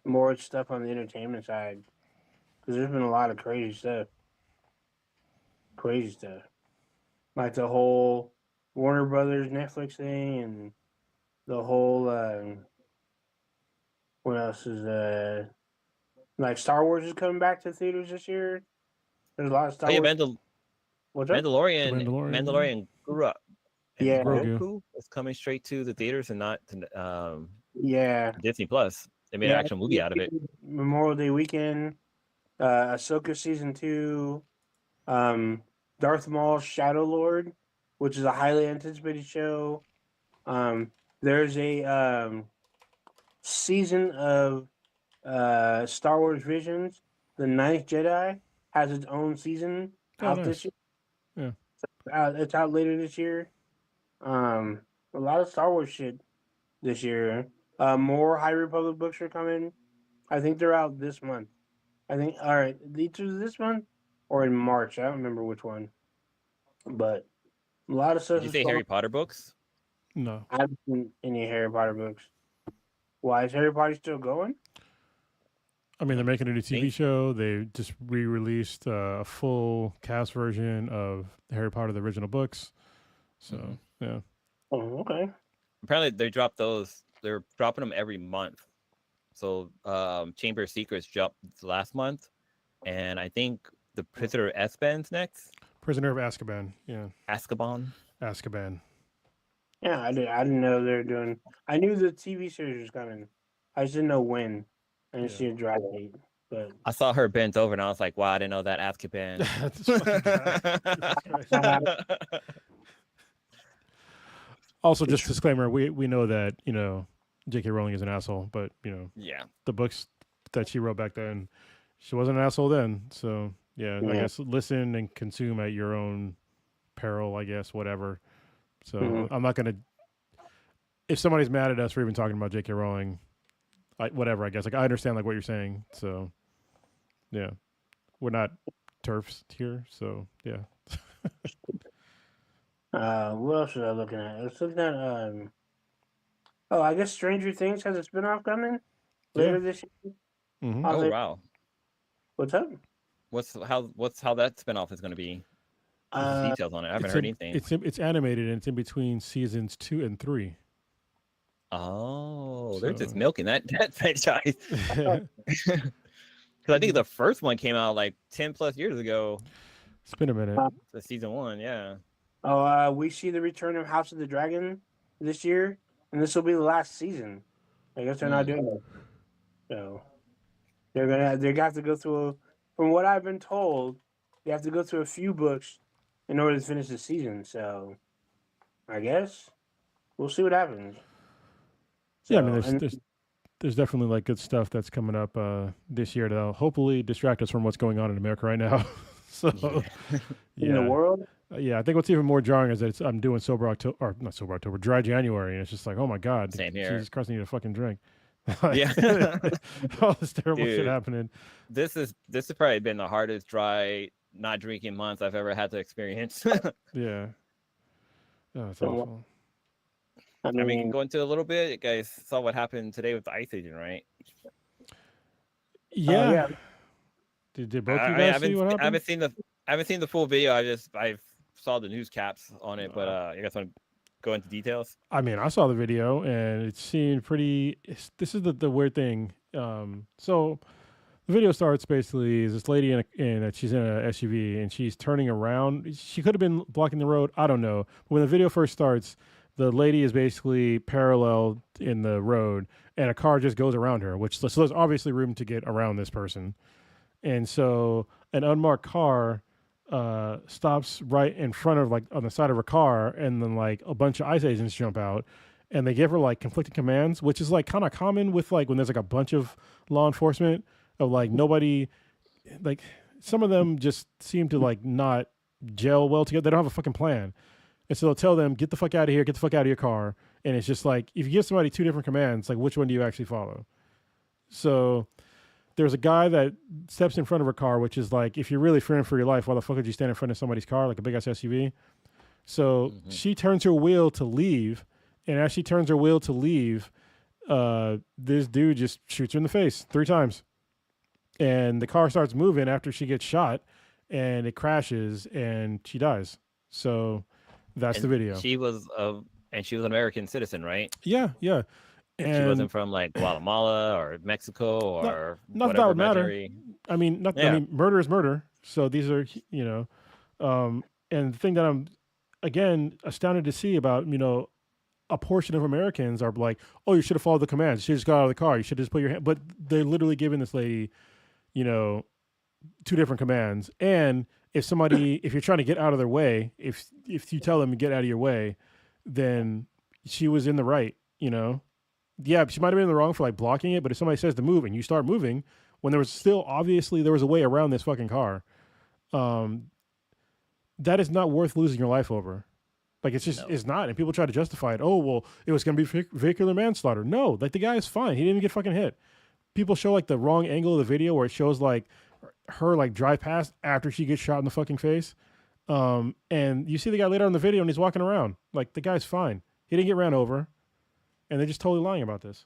more stuff on the entertainment side because there's been a lot of crazy stuff. Crazy stuff, like the whole Warner Brothers Netflix thing, and the whole what else is like Star Wars is coming back to theaters this year. There's a lot of Star Oh yeah, Wars. What's up? Mandalorian grew up. And Yeah. Grogu is coming straight to the theaters and not to Yeah. Disney Plus. They made an actual movie out of it. Memorial Day weekend, Ahsoka season 2, Darth Maul Shadow Lord, which is a highly anticipated show. There's a season of Star Wars Visions. The Ninth Jedi has its own season out this year. Yeah, it's out later this year. A lot of Star Wars shit this year. More High Republic books are coming. I think they're out this month. I think all right, either this month or in March. I don't remember which one. But a lot of stuff. Did you say Harry Potter books? no. I haven't seen any Harry Potter books. Why is Harry Potter still going? I mean, they're making a new TV show. They just re-released a full cast version of Harry Potter, the original books. So, yeah. Oh, okay. Apparently, they dropped those. They're dropping them every month. So, Chamber of Secrets dropped last month, and I think the Prisoner of Azkaban's next. Prisoner of Azkaban. Yeah. Azkaban. Yeah, I didn't know they were doing. I knew the TV series was coming. I just didn't know when. I didn't see a drop date. But I saw her bent over, and I was like, "Wow, I didn't know that Azkaban." Also, just disclaimer: we know that J.K. Rowling is an asshole, but yeah, the books that she wrote back then, she wasn't an asshole then. So yeah, I guess listen and consume at your own peril. I guess whatever. So I'm not gonna. If somebody's mad at us for even talking about J.K. Rowling, whatever. I guess I understand what you're saying. So yeah, we're not turfs here. So yeah. What else was I looking at? I was looking at I guess Stranger Things has a spinoff coming later this year. Mm-hmm. Oh wow! What's up? What's how that spinoff is going to be? Details on it. I haven't heard anything. It's animated and it's in between seasons 2 and 3. Oh, they're just milking that franchise. Because I think the first one came out like 10 plus years ago. It's been a minute. The season 1, yeah. Oh, we see the return of House of the Dragon this year, and this will be the last season. I guess they're not doing it. So they have to go through. From what I've been told, they have to go through a few books in order to finish the season. So I guess we'll see what happens. So, yeah, I mean, there's definitely like good stuff that's coming up this year that'll hopefully distract us from what's going on in America right now. So in the world. Yeah, I think what's even more jarring is that I'm doing not sober October, dry January, and it's just like, oh my God, same here. Jesus Christ, I need a fucking drink. Yeah, all this terrible shit happening. This has probably been the hardest dry not drinking month I've ever had to experience. Yeah, oh, it's awful. I mean, go into a little bit. You guys saw what happened today with the ice agent, right? Yeah. Did both you guys see what happened? I haven't seen the full video. I saw the news caps on it, but you guys want to go into details? I mean, I saw the video and it seemed pretty. This is the weird thing. So the video starts basically is this lady she's in a SUV and she's turning around. She could have been blocking the road. I don't know. But when the video first starts, the lady is basically parallel in the road and a car just goes around her, so there's obviously room to get around this person. And so an unmarked car stops right in front of, like, on the side of her car, and then like a bunch of ICE agents jump out and they give her like conflicting commands, which is like kind of common with like when there's like a bunch of law enforcement. of like nobody, like some of them just seem to like not gel well together. They don't have a fucking plan. And so they'll tell them, get the fuck out of here, get the fuck out of your car. And it's just like, if you give somebody two different commands, like which one do you actually follow? So there's a guy that steps in front of her car, which is like, if you're really fearing for your life, why the fuck would you stand in front of somebody's car, like a big ass SUV? So she turns her wheel to leave. And as she turns her wheel to leave, this dude just shoots her in the face 3 times. And the car starts moving after she gets shot and it crashes and she dies. So that's the video. She was an American citizen, right? Yeah, yeah. And she wasn't from like Guatemala or Mexico or not that would matter. I mean, I mean, murder is murder. So these are, you know, and the thing that I'm again astounded to see about, you know, a portion of Americans are like, oh, you should have followed the commands. You should just got out of the car. You should just put your hand. But they're literally giving this lady, you know, 2 different commands. And if you're trying to get out of their way, if you tell them to get out of your way, then she was in the right, you know. Yeah, she might have been in the wrong for like blocking it, but if somebody says to move and you start moving, when there was still obviously there was a way around this fucking car, that is not worth losing your life over. Like it's just it's not, and people try to justify it. Oh well, it was going to be vehicular manslaughter. No, like the guy is fine. He didn't even get fucking hit. People show like the wrong angle of the video where it shows like her like drive past after she gets shot in the fucking face, and you see the guy later on the video and he's walking around like the guy's fine. He didn't get ran over. And they're just totally lying about this.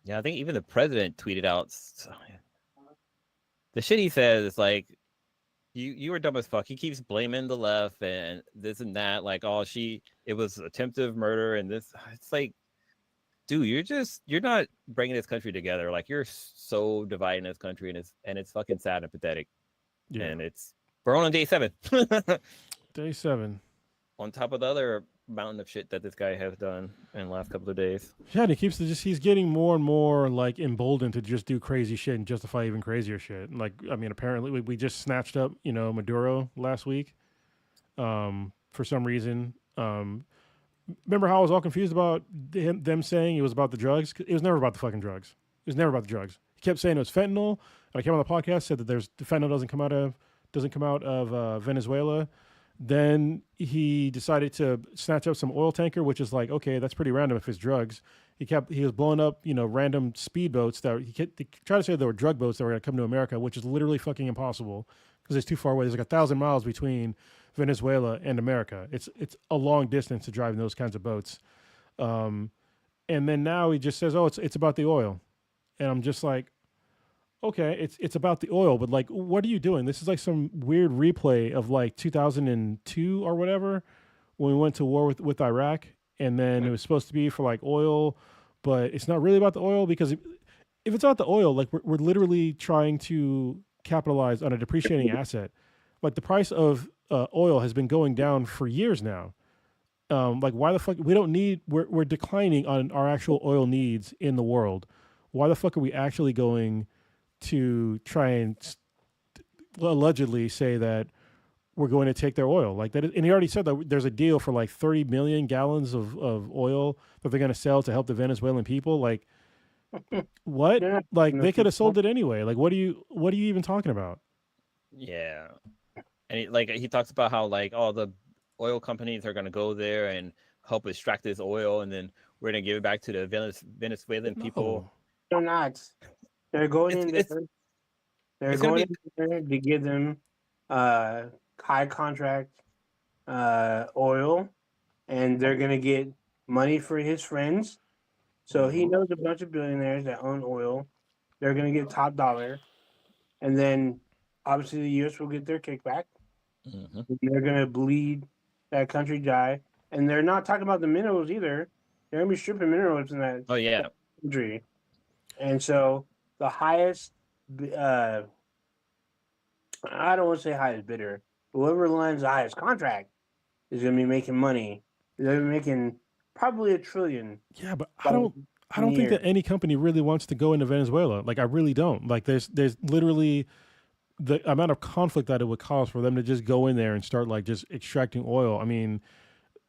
Yeah, I think even the president tweeted out the shit he says. It's like, you were dumb as fuck. He keeps blaming the left and this and that. Like, oh, it was attempted murder and this. It's like, dude, you're not bringing this country together. Like, you're so dividing this country, and it's fucking sad and pathetic. Yeah. And we're on day 7. Day 7. On top of the other mountain of shit that this guy has done in the last couple of days. Yeah, and he's getting more and more like emboldened to just do crazy shit and justify even crazier shit. Like, I mean, apparently we just snatched up, you know, Maduro last week, for some reason. Remember how I was all confused about them saying it was about the drugs? It was never about the fucking drugs. It was never about the drugs. He kept saying it was fentanyl. And I came on the podcast, said that the fentanyl doesn't come out of Venezuela. Then he decided to snatch up some oil tanker, which is like, okay, that's pretty random if it's drugs. He was blowing up, you know, random speedboats that he tried to say there were drug boats that were going to come to America, which is literally fucking impossible because it's too far away. There's like 1,000 miles between Venezuela and America. It's a long distance to drive in those kinds of boats. And then now he just says, oh, it's about the oil. And I'm just like, okay, it's about the oil, but like, what are you doing? This is like some weird replay of like 2002 or whatever, when we went to war with Iraq, and then it was supposed to be for like oil, but it's not really about the oil, because if it's about the oil, like we're literally trying to capitalize on a depreciating asset. Like the price of oil has been going down for years now. Like why the fuck we're declining on our actual oil needs in the world. Why the fuck are we actually going to try and allegedly say that we're going to take their oil like that? And he already said that there's a deal for like 30 million gallons of oil that they're going to sell to help the Venezuelan people. Like, what? Like they could have sold it anyway. Like, what are you even talking about? Yeah. And he talks about how like all the oil companies are going to go there and help extract this oil, and then we're going to give it back to the Venezuelan people. They're not. They're going in there. They're going in there to give them high contract oil, and they're going to get money for his friends. So he knows a bunch of billionaires that own oil. They're going to get top dollar. And then obviously the U.S. will get their kickback. Mm-hmm. They're going to bleed that country dry. And they're not talking about the minerals either. They're going to be stripping minerals in that country. And so the highest, I don't want to say highest bidder, whoever lands the highest contract is going to be making money. They're making probably $1 trillion. Yeah, but I don't think that any company really wants to go into Venezuela. Like, I really don't. Like, there's literally the amount of conflict that it would cause for them to just go in there and start like just extracting oil. I mean,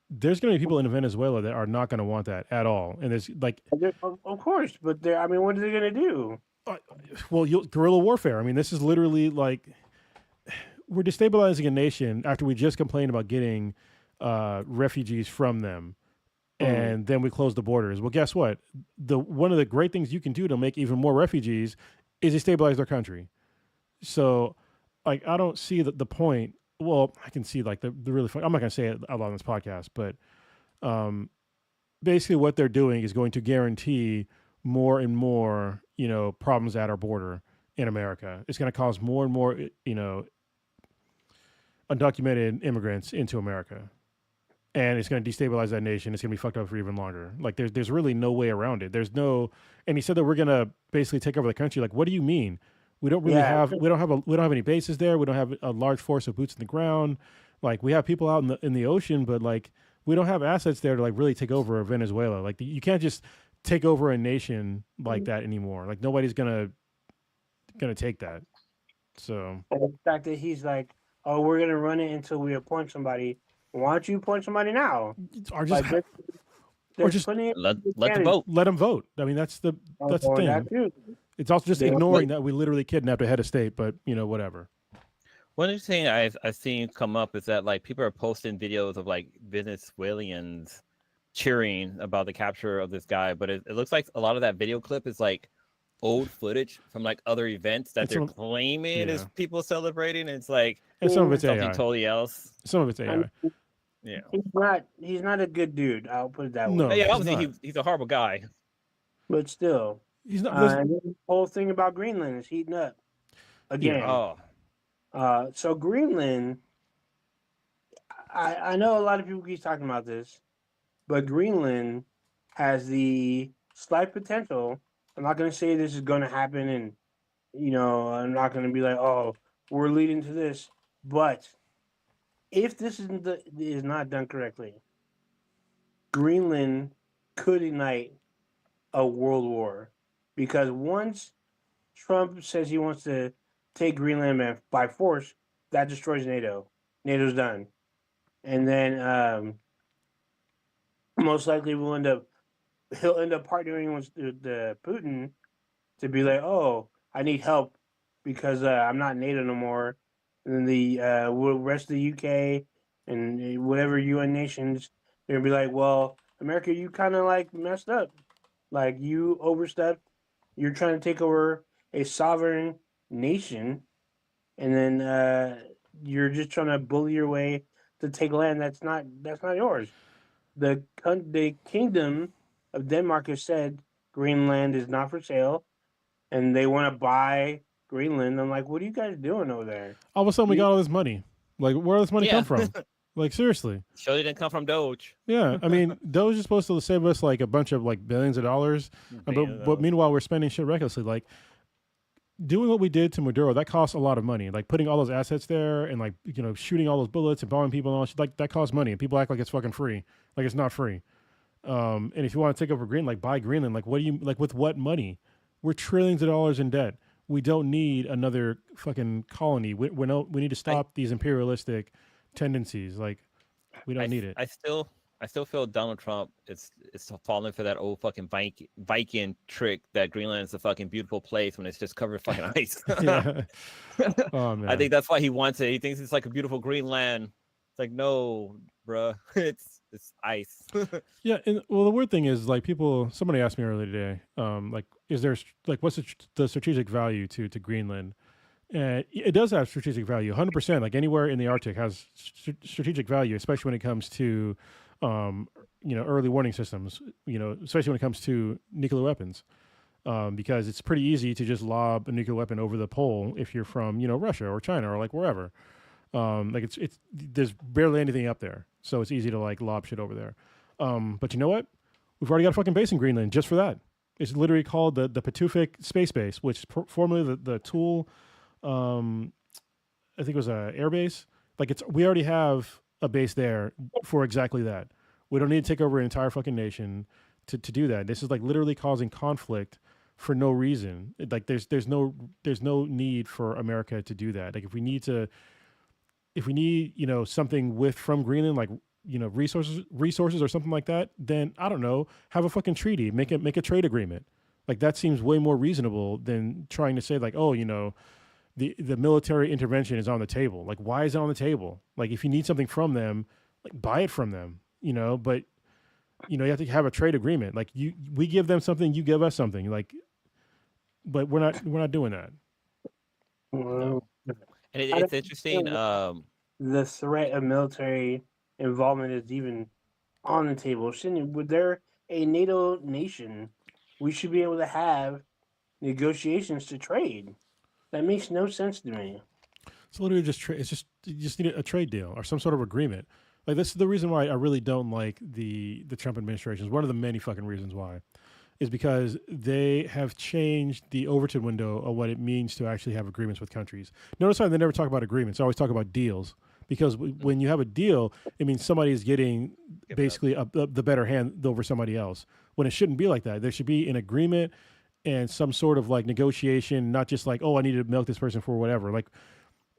there's going to be people in Venezuela that are not going to want that at all. And there's like, of course, but I mean, what are they going to do? Well, guerrilla warfare. I mean, this is literally like we're destabilizing a nation after we just complained about getting refugees from them, and then we close the borders. Well, guess what? One of the great things you can do to make even more refugees is destabilize their country. So, like, I don't see the point. Well, I can see like the really fun. I'm not going to say it out loud on this podcast, but basically what they're doing is going to guarantee more and more, problems at our border in America. It's going to cause more and more, undocumented immigrants into America. And it's going to destabilize that nation. It's going to be fucked up for even longer. Like there's really no way around it. And he said that we're going to basically take over the country. Like, what do you mean? We don't really we don't have any bases there. We don't have a large force of boots in the ground. Like we have people out in the ocean, but like we don't have assets there to like really take over Venezuela. Like you can't just take over a nation like that anymore. Like nobody's gonna take that. So and the fact that he's like, oh, we're gonna run it until we appoint somebody. Why don't you appoint somebody now? Or just Like, there's just plenty of let them candidates. vote. let them vote. I mean, that's the That thing. too. It's also just They- ignoring that we literally kidnapped a head of state. But whatever. One other thing I've seen come up is that like people are posting videos of like Venezuelans cheering about the capture of this guy, but it looks like a lot of that video clip is like old footage from like other events that they're claiming is people celebrating. And it's like And some of it's something AI. totally else. Some of it's AI. Yeah. He's not a good dude. I'll put it that way. No, Yeah, he's obviously not. he's a horrible guy. But still, He's not. and the whole thing about Greenland is heating up again. Oh, So Greenland, I know a lot of people keep talking about this, but Greenland has the slight potential. I'm not going to say this is going to happen, and I'm not going to be like, oh, we're leading to this. But if this is not done correctly, Greenland could ignite a world war, because once Trump says he wants to take Greenland by force, that destroys NATO. NATO's done. And then most likely he'll end up partnering with the Putin to be like, oh, I need help because I'm not NATO no more. And then the rest of the UK and whatever UN nations, they're gonna be like, well, America, you kind of like messed up. Like you overstepped. You're trying to take over a sovereign nation, and then you're just trying to bully your way to take land that's not yours. The kingdom of Denmark has said Greenland is not for sale, and they want to buy Greenland. I'm like, what are you guys doing over there? All of a sudden, we got all this money. Like, where does this money come from? Like, seriously. Surely didn't come from Doge. Yeah, I mean, Doge is supposed to save us like a bunch of like billions of dollars, but meanwhile we're spending shit recklessly. Like doing what we did to Maduro, that costs a lot of money. Like putting all those assets there and like shooting all those bullets and bombing people and all shit, like that costs money. And people act like it's fucking free. Like it's not free. And if you want to take over Greenland, like buy Greenland, like what do you like with what money? We're trillions of dollars in debt. We don't need another fucking colony. We need to stop these imperialistic tendencies. Like we don't need it. I still feel Donald Trump is falling for that old fucking Viking trick that Greenland is a fucking beautiful place when it's just covered with fucking ice. Oh man. I think that's why he wants it. He thinks it's like a beautiful Greenland. It's like, no, bruh, it's ice. Yeah, and well, the weird thing is like somebody asked me earlier today, like, is there like what's the strategic value to Greenland? And it does have strategic value, 100%. Like anywhere in the Arctic has strategic value, especially when it comes to, early warning systems. Especially when it comes to nuclear weapons, because it's pretty easy to just lob a nuclear weapon over the pole if you're from Russia or China or like wherever. Like it's there's barely anything up there, so it's easy to like lob shit over there. But you know what? We've already got a fucking base in Greenland just for that. It's literally called the Pituffik Space Base, which is formerly the Tool. I think it was a air base. Like we already have a base there for exactly that. We don't need to take over an entire fucking nation to do that. This is like literally causing conflict for no reason. Like there's no need for America to do that. Like if we need something from Greenland, like resources or something like that, then I don't know, have a fucking treaty, make a trade agreement. Like that seems way more reasonable than trying to say like, oh, the military intervention is on the table. Like, why is it on the table? Like, if you need something from them, like buy it from them. But you have to have a trade agreement. Like we give them something, you give us something. Like, but we're not doing that. No. And I it's don't interesting. understand the threat of military involvement is even on the table. Shouldn't would there a NATO nation, we should be able to have negotiations to trade. That makes no sense to me. It's literally just it's just you just need a trade deal or some sort of agreement. Like this is the reason why I really don't like the Trump administration. It's one of the many fucking reasons why. Is because they have changed the Overton window of what it means to actually have agreements with countries. Notice how they never talk about agreements; they always talk about deals. Because when you have a deal, it means somebody is getting basically the better hand over somebody else. When it shouldn't be like that. There should be an agreement and some sort of like negotiation, not just like, oh, I need to milk this person for whatever. Like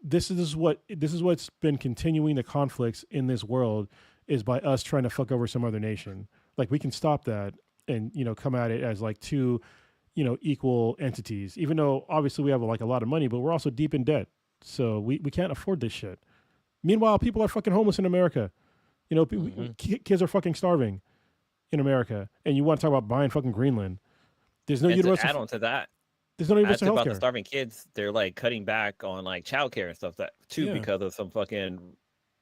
this is what's been continuing the conflicts in this world is by us trying to fuck over some other nation. Like we can stop that and come at it as like two equal entities, even though obviously we have like a lot of money, but we're also deep in debt, so we can't afford this shit. Meanwhile, people are fucking homeless in America. Kids are fucking starving in America, and you want to talk about buying fucking Greenland? There's no universal. To add on to that, there's no universal about healthcare. the starving kids. They're like cutting back on like childcare and stuff that too because of some fucking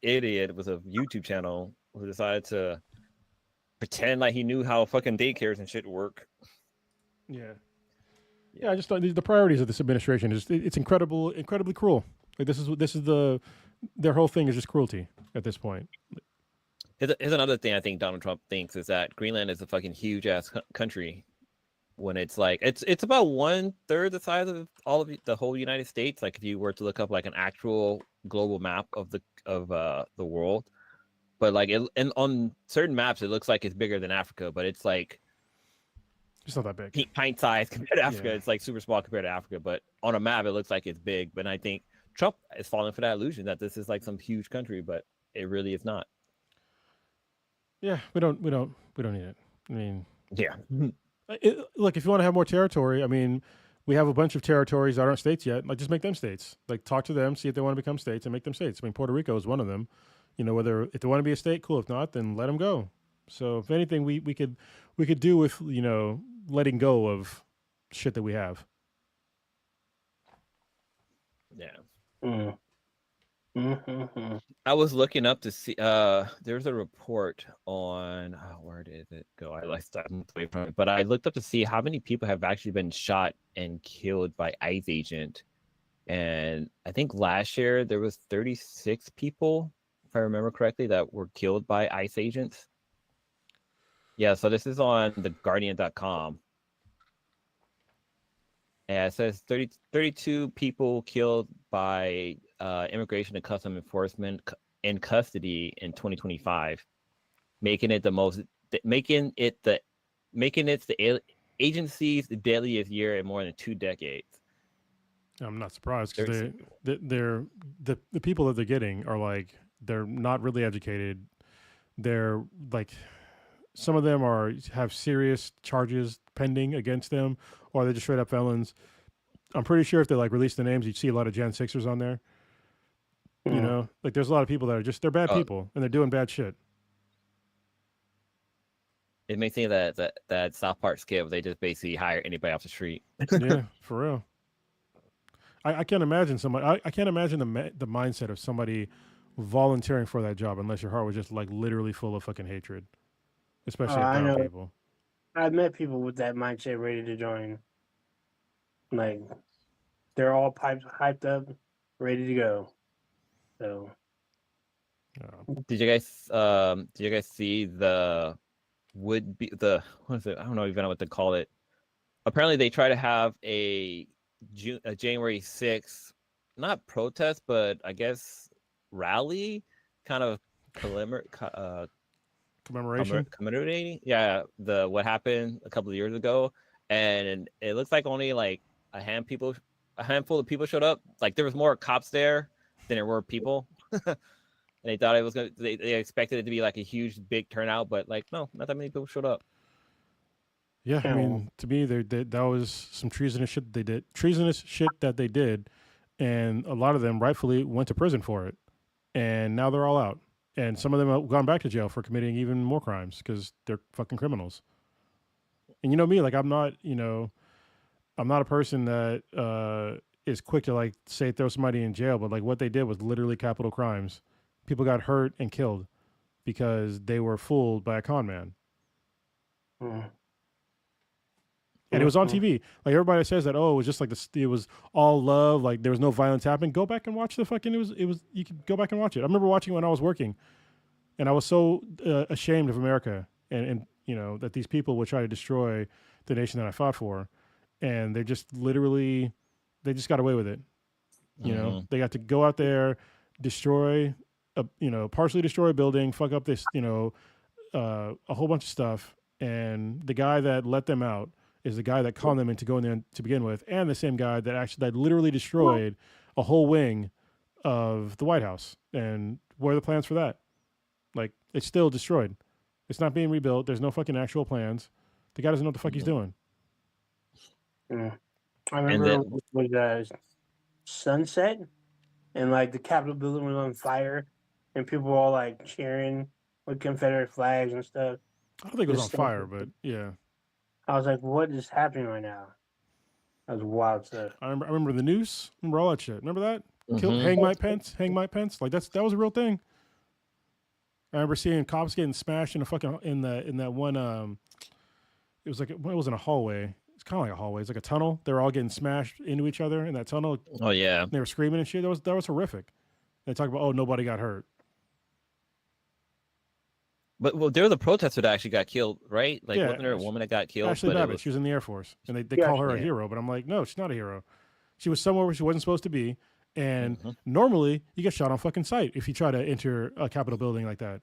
idiot with a YouTube channel who decided to pretend like he knew how fucking daycares and shit work. Yeah. I just thought the priorities of this administration is it's incredibly cruel. Like this is their whole thing is just cruelty at this point. Here's another thing I think Donald Trump thinks is that Greenland is a fucking huge ass country. When it's like it's about 1/3 the size of all of the whole United States. Like if you were to look up like an actual global map of the world, but like and on certain maps it looks like it's bigger than Africa, but it's like it's not that big. Pint size compared to Africa. It's like super small compared to Africa, but on a map it looks like it's big. But I think Trump is falling for that illusion that this is like some huge country, but it really is not. Yeah, we don't need it. I mean, yeah. Look, if you want to have more territory, I mean, we have a bunch of territories that aren't states yet. Like, just make them states. Like, talk to them, see if they want to become states, and make them states. I mean, Puerto Rico is one of them. Whether if they want to be a state, cool. If not, then let them go. So, if anything, we could do with letting go of shit that we have. Yeah. I was looking up to see there's a report on where did it go? I stopped away from it, but I looked up to see how many people have actually been shot and killed by ICE agent, and I think last year there was 36 people, if I remember correctly, that were killed by ICE agents. Yeah, so this is on theguardian.com. Yeah, it says 32 people killed by Immigration and Customs Enforcement in custody in 2025, making it the agency's deadliest year in more than 2 decades. I'm not surprised because they're the people that they're getting are like they're not really educated. They're like some of them have serious charges pending against them, or they're just straight up felons. I'm pretty sure if they like release the names, you'd see a lot of Gen 6ers on there. Like there's a lot of people that are they're bad people and they're doing bad shit. It makes me think that South Park skit where they just basically hire anybody off the street. Yeah, for real. I can't imagine somebody. I can't imagine the mindset of somebody volunteering for that job unless your heart was just like literally full of fucking hatred, especially of brown people. I've met people with that mindset ready to join. Like they're all hyped up, ready to go. So, did you guys see the what is it? I don't know even know what to call it. Apparently, they try to have a January 6th, not protest, but I guess rally, kind of commemorating. Yeah, what happened a couple of years ago, and it looks like only like a handful of people showed up. Like there was more cops there than there were people. And they thought it was gonna. They expected it to be like a huge, big turnout, but like no, not that many people showed up. Yeah, I mean, to me, that was some treasonous shit they did. Treasonous shit that they did, and a lot of them rightfully went to prison for it, and now they're all out. And some of them have gone back to jail for committing even more crimes because they're fucking criminals. And you know me, like I'm not a person that is quick to like say throw somebody in jail, but like what they did was literally capital crimes. People got hurt and killed because they were fooled by a con man. And it was on TV. Like everybody says that, oh, it was just like it was all love, like there was no violence happening. Go back and watch the fucking. It was. You could go back and watch it. I remember watching it when I was working, and I was so ashamed of America and that these people would try to destroy the nation that I fought for, and they just literally, they just got away with it. You know, they got to go out there, destroy, partially destroy a building, fuck up this, a whole bunch of stuff, and the guy that let them out is the guy that conned them into going there to begin with, and the same guy that literally destroyed a whole wing of the White House. And what are the plans for that? Like, it's still destroyed. It's not being rebuilt. There's no fucking actual plans. The guy doesn't know what the fuck he's doing. I remember it was sunset, and like the Capitol building was on fire, and people were all like cheering with Confederate flags and stuff. I don't think it was on fire, but yeah. I was like, what is happening right now? That was wild stuff. I remember the noose. Remember all that shit. Remember that? Hang Mike Pence. Like that was a real thing. I remember seeing cops getting smashed in that one. It was like it wasn't a hallway. It's kind of like a hallway. It's like a tunnel. They were all getting smashed into each other in that tunnel. Oh yeah. They were screaming and shit. That was horrific. They talk about nobody got hurt. But there was a protester that actually got killed, right? Like, wasn't there a woman that got killed? Ashley Babbitt. She was in the Air Force, and they call her a hero. But I'm like, no, she's not a hero. She was somewhere where she wasn't supposed to be. And normally, you get shot on fucking sight if you try to enter a Capitol building like that.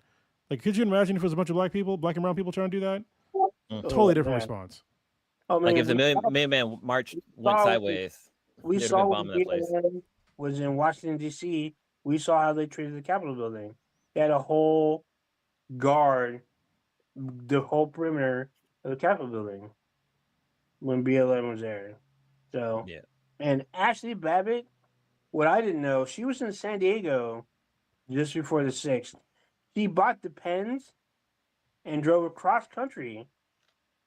Like, could you imagine if it was a bunch of black and brown people trying to do that? Totally different response. Oh, man, like if the Million Man March went sideways, we saw when BLM was in Washington D.C. We saw how they treated the Capitol building. They had a whole guard the whole perimeter of the Capitol building when BLM was there. So yeah. And Ashley Babbitt, what I didn't know, she was in San Diego just before the 6th. She bought the pens and drove across country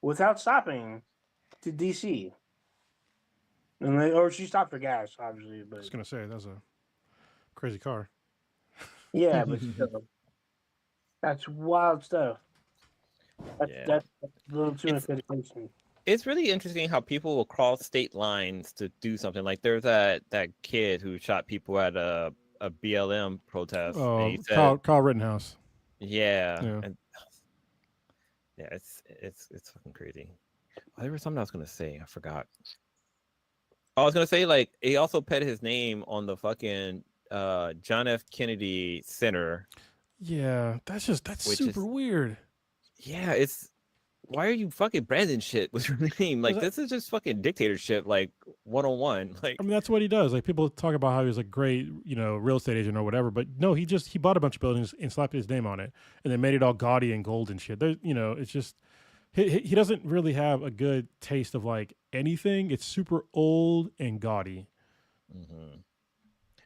without stopping to DC. Or she stopped for gas, obviously. But I was gonna say that was a crazy car. Yeah, but still, that's wild stuff. That's a little too much dedication. It's really interesting how people will cross state lines to do something. Like there's that kid who shot people at a BLM protest. Oh, and he said, Kyle Rittenhouse. Yeah. It's fucking crazy. Oh, there was something I was gonna say. I forgot. I was gonna say, like, he also put his name on the fucking John F. Kennedy Center. Yeah, that's super weird. Yeah, why are you fucking branding shit with your name? Like, this is just fucking dictatorship, like 101. Like, I mean, that's what he does. Like, people talk about how he was a great, real estate agent or whatever, but no, he bought a bunch of buildings and slapped his name on it, and then made it all gaudy and gold and shit. It's just he doesn't really have a good taste of like anything. It's super old and gaudy. Mm-hmm.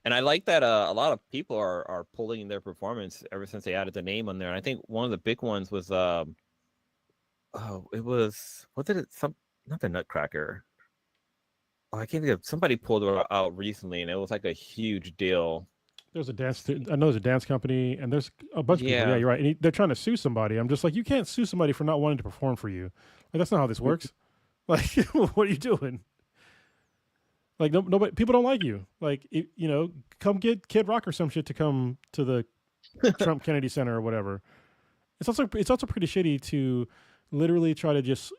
And I like that a lot of people are pulling their performance ever since they added the name on there. And I think one of the big ones was not the Nutcracker. Oh, I can't think of, somebody pulled it out recently, and it was like a huge deal. There's a dance. I know there's a dance company, and there's a bunch of people. Yeah, you're right. And they're trying to sue somebody. I'm just like, you can't sue somebody for not wanting to perform for you. Like, that's not how this works. Like, what are you doing? Like, nobody, people don't like you. Like, come get Kid Rock or some shit to come to the Trump Kennedy Center or whatever. It's also pretty shitty to literally try to just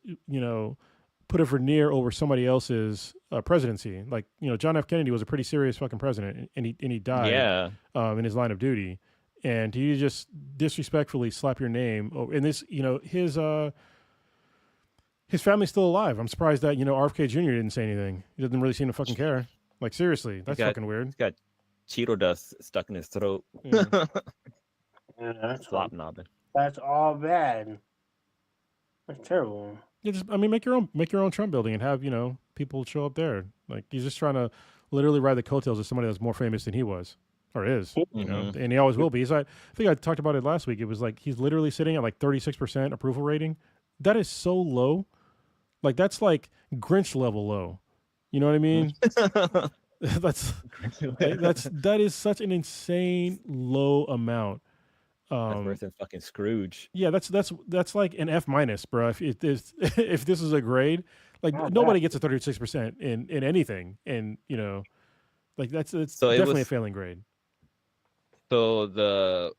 put a veneer over somebody else's presidency. Like, John F. Kennedy was a pretty serious fucking president, and he died in his line of duty. And you just disrespectfully slap your name over, and this, his family's still alive. I'm surprised that, RFK Jr. didn't say anything. He doesn't really seem to fucking care. Like, seriously, that's fucking weird. He's got Cheeto dust stuck in his throat. Yeah, that's flop knobbing. That's all bad. That's terrible. You just, I mean, make your own Trump building and have people show up there. Like he's just trying to literally ride the coattails of somebody that's more famous than he was or is. Mhm. And he always will be. He's like, I think I talked about it last week. It was like he's literally sitting at like 36% approval rating. That is so low. Like that's like Grinch level low. You know what I mean? That is such an insane low amount. That's worse than fucking Scrooge. Yeah, that's like an F minus, bro. If this if this is a grade, like Oh, nobody wow. gets a 36% in anything, and like that's So it definitely a was failing grade. so the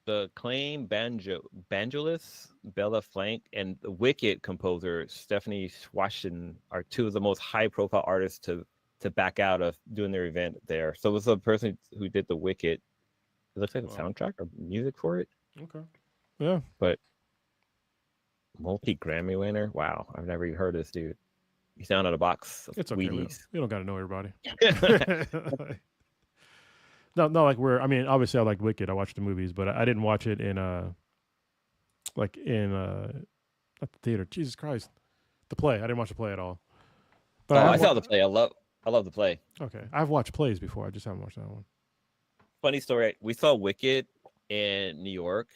acclaimed banjolist Bella Flank and the Wicked composer Stephanie Schwaschen are two of the most high-profile artists to back out of doing their event there. So it was the person who did the Wicked. It looks like the Wow. soundtrack or music for it, Okay. Yeah. but multi-Grammy winner. Wow, I've never even heard of this dude. He's down at a box of It's okay. Wheaties. We don't got to know everybody. No, like I mean, obviously I like Wicked. I watched the movies, but I didn't watch it in like in not the theater. Jesus Christ, the play. I didn't watch the play at all. But I saw the play. I love the play. Okay, I've watched plays before. I just haven't watched that one. Funny story. We saw Wicked in New York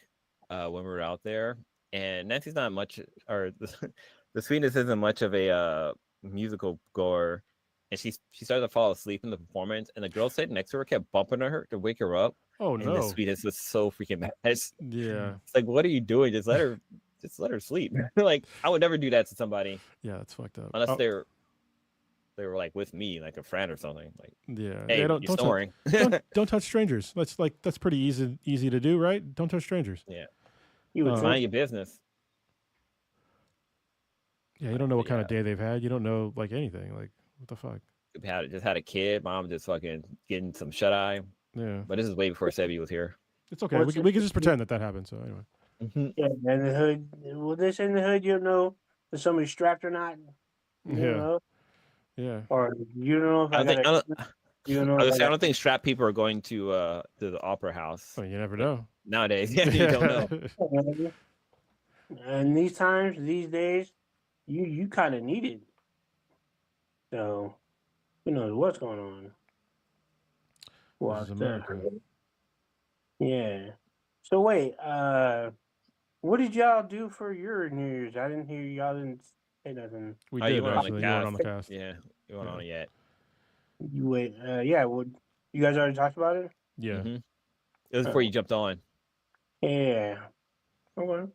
when we were out there, and Nancy's not much, or the sweetness isn't much of a musical goer, and she started to fall asleep in the performance, and the girl sitting next to her kept bumping her to wake her up. Oh and no! the sweetness was so freaking mad. It's Yeah. like, what are you doing? Just let her sleep. Like I would never do that to somebody. Yeah, that's fucked up. Unless they were like with me, like a friend or something. Like, yeah, hey, don't snoring. don't touch strangers. That's pretty easy to do, right? Don't touch strangers. Yeah, You would mind your business. Yeah, you don't know what kind of day they've had. You don't know like anything. Like what the fuck? Just had a kid. Mom just fucking getting some shut eye. Yeah, But this is way before Sebi was here. it's okay. We can just pretend that happened. So anyway. Yeah, and the hood. What they say in the hood, you don't know if somebody's strapped or not. You don't know, Yeah. or you don't know if I don't I think strap people are going to the opera house. Oh, you never know. Nowadays, yeah, you don't know. And these times, these days, you kind of need it. So, who knows what's going on? This is America. Yeah. So wait, what did y'all do for your New Year's? I didn't hear y'all didn't say nothing. We Oh, did you weren't actually. You weren't on the cast. Yeah, you weren't on it yet. You wait. Yeah. Would you guys already talked about it? Yeah. Mm-hmm. It was before you jumped on. Yeah. Okay.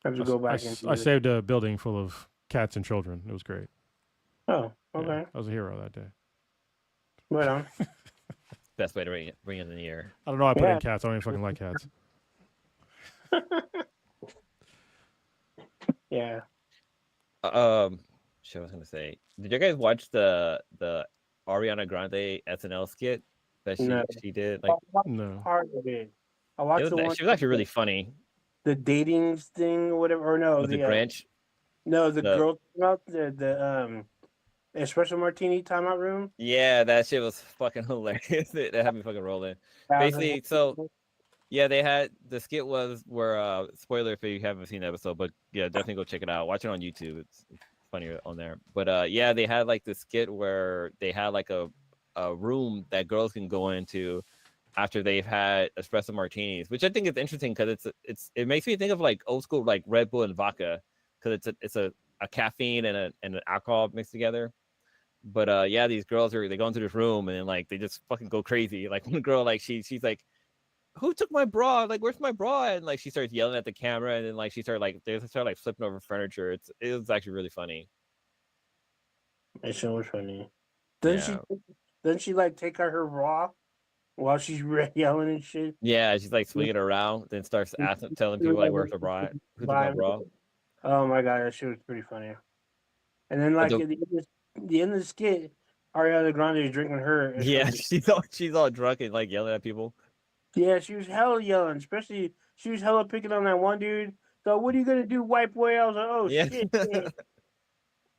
I have to go back. I saved a building full of cats and children. It was great. Oh, okay. Yeah, I was a hero that day. Right on. Best way to bring it in the air. I don't know. I put in cats. I don't even fucking like cats. Yeah. Shit, I was gonna say. Did you guys watch the Ariana Grande SNL skit that she did? Like, no. Part of it. I watched the one. She was actually really funny. The dating thing or whatever, or no, the Grinch. No, the girl out the espresso martini timeout room. Yeah, that shit was fucking hilarious. That had me fucking rolling. Basically, so yeah, they had the skit was where spoiler if you haven't seen the episode, but yeah, definitely go check it out. Watch it on YouTube. It's funnier on there. But yeah, they had like the skit where they had like a room that girls can go into after they've had espresso martinis, which I think is interesting because it makes me think of like old school like Red Bull and vodka because it's a caffeine and an alcohol mixed together. But yeah, these girls they go into this room and then like they just fucking go crazy. Like one girl like she's like, who took my bra? Like, where's my bra? And like she starts yelling at the camera, and then like they start flipping over furniture. It was actually really funny. That show was funny. Doesn't she like take out her bra while she's yelling and shit? Yeah, she's like swinging it around, then starts telling people like, where's the bra? Who took my bra? Oh my god, that shit was pretty funny. And then like at the end of the skit, Ariana Grande is drinking her. Yeah, she's all drunk and like yelling at people. Yeah, she was hella yelling, especially she was hella picking on that one dude. So what are you gonna do, white boy? I was like, oh shit.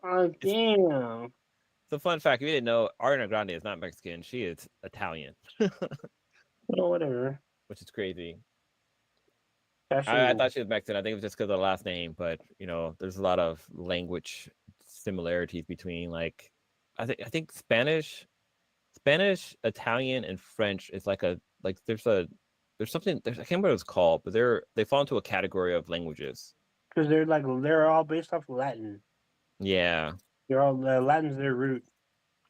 Oh damn. It's a fun fact. If you didn't know, Ariana Grande is not Mexican. She is Italian. Well, whatever. Which is crazy. I thought she was Mexican. I think it was just because of the last name, but there's a lot of language similarities between like I think Spanish, Italian, and French is like there's something I can't remember what it's called, but they fall into a category of languages. Because they're all based off of Latin. Yeah. They're all Latin's their root,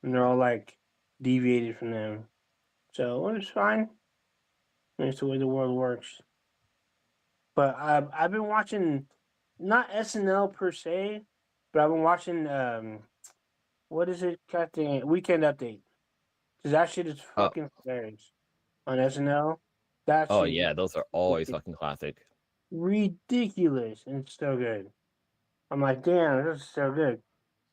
and they're all like deviated from them. So it's fine. It's the way the world works. But I've been watching, not SNL per se, but I've been watching what is it? Goddamn, Weekend Update. Because that shit is fucking hilarious on SNL. That Oh shit yeah, those are always fucking classic. ridiculous, and it's so good. I'm like, damn, this is so good.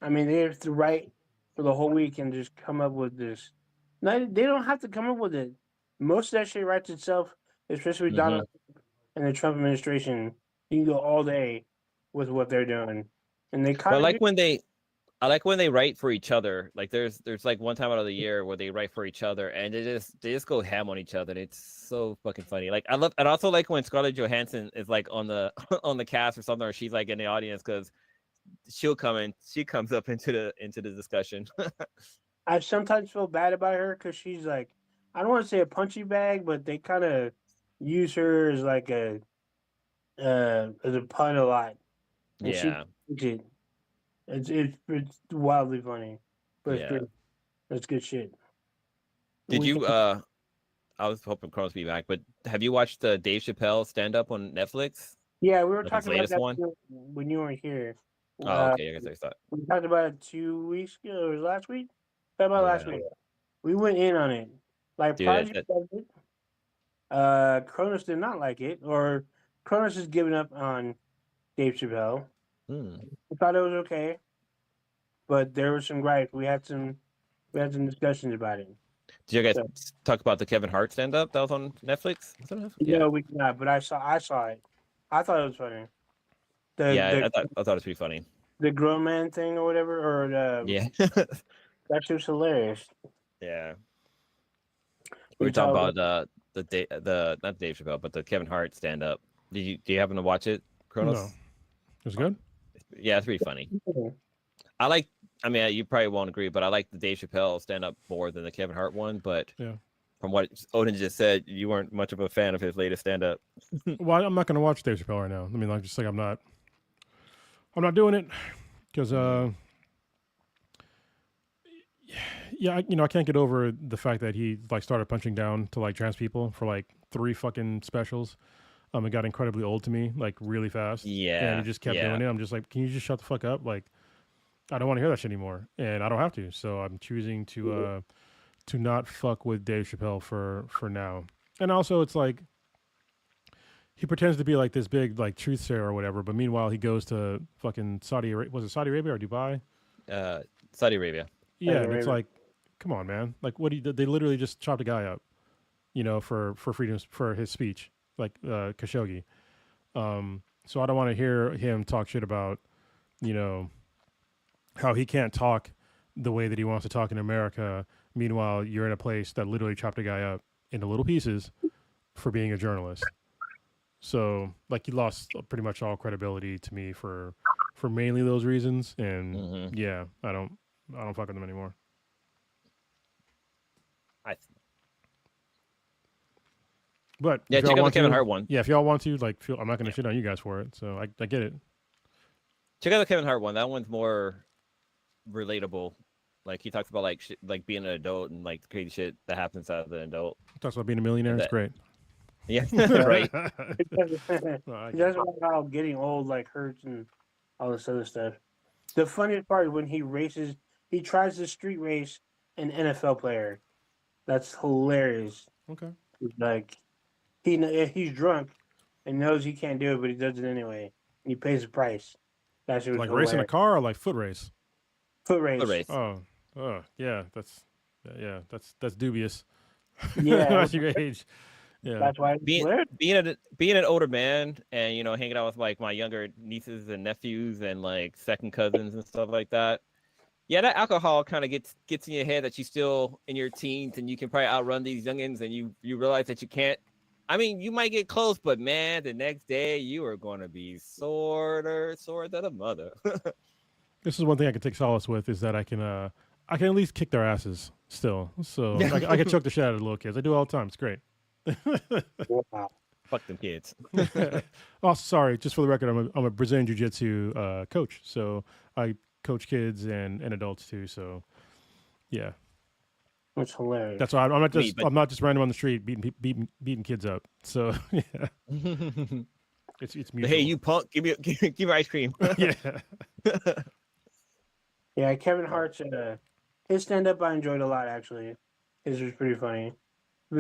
I mean, they have to write for the whole week and just come up with this. No, they don't have to come up with it. Most of that shit writes itself, especially with Donald Trump and the Trump administration. You can go all day with what they're doing, and they kind But of I like when they write for each other. Like there's like one time out of the year where they write for each other and they just go ham on each other. It's so fucking funny. Like I also like when Scarlett Johansson is like on the on the cast or something, or she's like in the audience because she comes up into the discussion. I sometimes feel bad about her because she's like, I don't want to say a punchy bag, but they kind of use her as like as a pun a lot. And Yeah. it's wildly funny, but it's Yeah. good. That's good shit. Did you I was hoping Carlos would be back, but have you watched Dave Chappelle stand up on Netflix? Yeah, we were Like his talking about latest that one? when you weren't here. Oh, okay. I guess I thought. We talked about it 2 weeks ago or last week. Talked about last Yeah. week. We went in on it. Like Dude, Prodigy loved it. Cronus did not like it, or Cronus has given up on Dave Chappelle. We thought it was okay, but there was some gripes. We had some discussions about it. Did you guys talk about the Kevin Hart stand up that was on Netflix? Yeah. No, we did not. But I saw it. I thought it was funny. I thought it was pretty funny. The grown man thing or whatever, or Yeah. that shit was hilarious. Yeah. We were talking about the not Dave Chappelle, but the Kevin Hart stand up. Do you happen to watch it, Kronos? No. It's good? Yeah, it's pretty funny. I mean, you probably won't agree, but I like the Dave Chappelle stand up more than the Kevin Hart one. But yeah, from what Odin just said, you weren't much of a fan of his latest stand up. Well, I'm not going to watch Dave Chappelle right now. I mean, like, just like I'm not doing it because, yeah, I can't get over the fact that he like started punching down to like trans people for like 3 fucking specials. It got incredibly old to me, like really fast. Yeah, and he just kept doing it. I'm just like, can you just shut the fuck up? Like, I don't want to hear that shit anymore, and I don't have to. So I'm choosing to not fuck with Dave Chappelle for now. And also, it's like he pretends to be like this big like truth sayer or whatever, but meanwhile he goes to fucking Saudi Arabia. Was it Saudi Arabia or Dubai? Saudi Arabia. Yeah, and it's like, come on, man. Like, what they literally just chopped a guy up, for freedom for his speech, like Khashoggi. So I don't want to hear him talk shit about, how he can't talk the way that he wants to talk in America. Meanwhile, you're in a place that literally chopped a guy up into little pieces for being a journalist. So, like, he lost pretty much all credibility to me for mainly those reasons. And yeah, I don't fuck with them anymore. But yeah, check out the Kevin Hart one. Yeah, if y'all want to, like, I'm not gonna shit on you guys for it. So I get it. Check out the Kevin Hart one. That one's more relatable. Like, he talks about like being an adult and like the crazy shit that happens as an adult. He talks about being a millionaire. It's great. Yeah, right. That's how getting old like hurts and all this other stuff. The funniest part is when he tries to street race an NFL player. That's hilarious. Okay. Like he's drunk and knows he can't do it, but he does it anyway. He pays the price. That shit was like hilarious. racing a car or like foot race. Foot race. Foot race. Oh, yeah. That's dubious. Yeah, at your age. Yeah, that's why being an older man and hanging out with like my younger nieces and nephews and like second cousins and stuff like that. Yeah, that alcohol kind of gets in your head that you're still in your teens and you can probably outrun these youngins, and you realize that you can't I mean, you might get close, but man, the next day you are going to be sore than a mother. This is one thing I can take solace with is that I can at least kick their asses still. So I can choke the shit out of the little kids. I do it all the time. It's great. Wow. Fuck them kids. Oh, sorry. Just for the record, I'm a Brazilian Jiu-Jitsu coach. So I coach kids and adults too. So yeah, That's hilarious. that's why I'm not just random on the street beating kids up. So yeah, it's mutual. Hey, you punk! Give me ice cream. Yeah. Yeah, Kevin Hart's his stand-up I enjoyed a lot actually. His was pretty funny.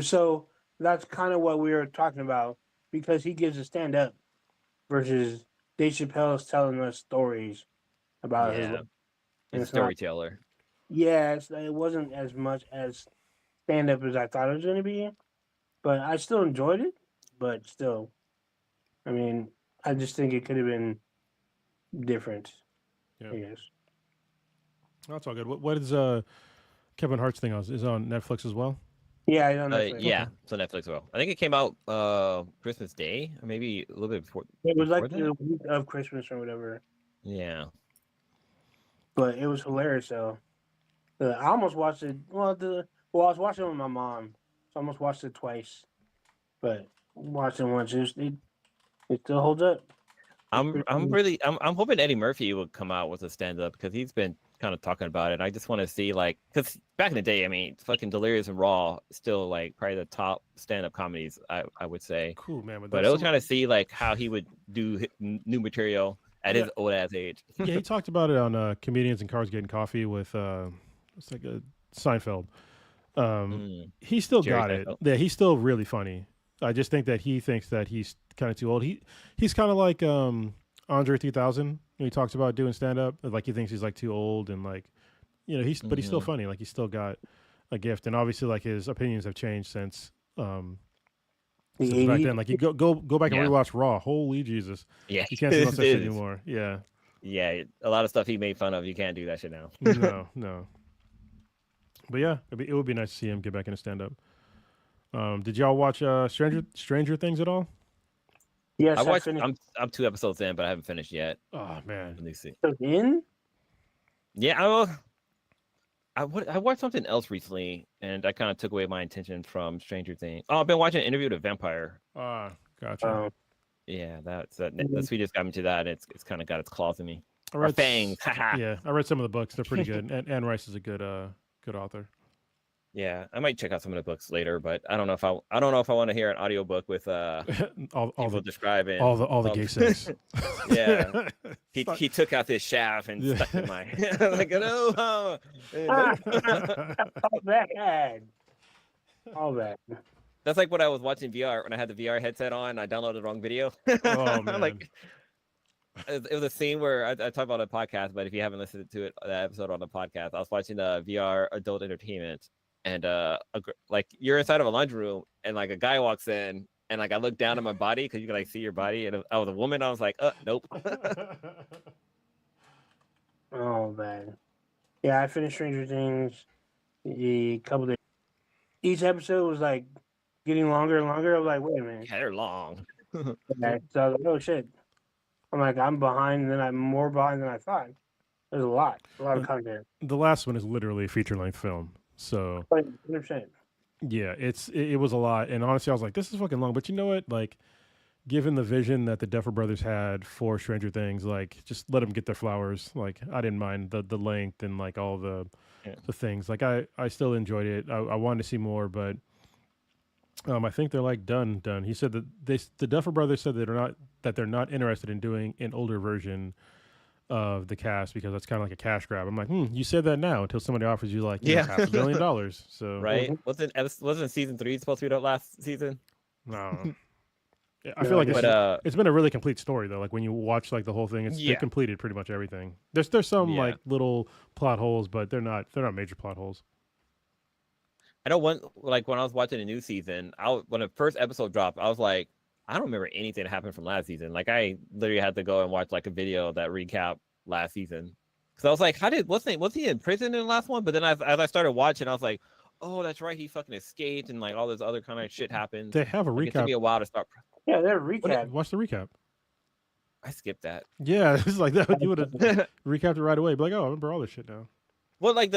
So that's kind of what we were talking about because he gives a stand-up versus Dave Chappelle's telling us stories about his Yeah, life. he's a storyteller. It wasn't as much as stand-up as I thought it was going to be, but I still enjoyed it. But still, I mean, I just think it could have been different. Yeah. I guess. That's all good. What is Kevin Hart's thing on? Is it on Netflix as well? Yeah, I don't know. Yeah, so Netflix as well. I think it came out Christmas Day, or maybe a little bit before. It was like that? the week of Christmas or whatever. Yeah. But it was hilarious though. I almost watched it. I was watching it with my mom, so I almost watched it twice. But watching it once, it still holds up. I'm hoping Eddie Murphy will come out with a stand-up because he's been kind of talking about it. And I just want to see because back in the day, I mean, fucking Delirious and Raw still like probably the top stand-up comedies I would say. Cool, man. But I was trying to see like how he would do new material at his old ass age. Yeah, he talked about it on Comedians and Cars Getting Coffee with it's like a Seinfeld. He still Jerry got it. Seinfeld. Yeah, he's still really funny. I just think that he thinks that he's kind of too old. He's kind of like Andre 3000 when he talks about doing stand up. Like he thinks he's like too old and like but he's still funny. Like he's still got a gift. And obviously like his opinions have changed since back then. Like you go back and rewatch Raw. Holy Jesus. Yeah, You can't see that shit anymore. Yeah. Yeah, a lot of stuff he made fun of. You can't do that shit now. No. But yeah, it would be nice to see him get back into stand up. Did y'all watch Stranger Things at all? Yes, I watched. finished. I'm 2 episodes in, but I haven't finished yet. Oh man. Let me see. In? Yeah, I watched something else recently, and I kind of took away my attention from Stranger Things. Oh, I've been watching Interview with a Vampire. Gotcha. Yeah, that's we just got into that. It's kind of got its claws in me. I read fangs. Yeah, I read some of the books. They're pretty good. And Anne Rice is a good author. Yeah, I might check out some of the books later, but I don't know if I want to hear an audiobook with all people describing all the gay sex. Yeah, he took out this shaft and stuck in my like no. All bad. That's like when I was watching VR when I had the VR headset on. I downloaded the wrong video. Oh man! Like it was a scene where I talked about a podcast, but if you haven't listened to it, that episode on the podcast, I was watching the VR adult entertainment. And like you're inside of a laundry room and like a guy walks in and like I look down at my body because you can like see your body and I was a woman. I was like, nope. Oh man. Yeah, I finished Stranger Things a couple days. Each episode was like getting longer and longer. I was like, wait a minute. Yeah, they're long. Okay, so I was like, oh shit. I'm like, I'm behind, and then I'm more behind than I thought. There's a lot of content. The last one is literally a feature-length film. So 100%. yeah, it was a lot, and honestly, I was like, "This is fucking long." But you know what? Like, given the vision that the Duffer Brothers had for Stranger Things, like, just let them get their flowers. Like, I didn't mind the length and like all the things. Like, I still enjoyed it. I wanted to see more, but I think they're like done. He said that the Duffer Brothers said that they're not interested in doing an older version of the cast because that's kind of like a cash grab. I'm like, you said that now until somebody offers you like $500 million. So right, wasn't season 3 supposed to be the last season? No, I feel like it's been a really complete story though. Like when you watch like the whole thing, they completed pretty much everything. There's some like little plot holes, but they're not major plot holes. I know when I was watching the new season, when the first episode dropped, I was like, I don't remember anything that happened from last season. Like I literally had to go and watch like a video that recap last season because I was like, was he in prison in the last one? But then as I started watching, I was like, oh, that's right, he fucking escaped, and like all this other kind of shit happens. They have a Like, it took recap. me a while to start. Yeah, they're What recap. Watch the recap. I skipped that. Yeah, it's like that. You would have recapped it right away. Be like, oh, I remember all this shit now. Well, like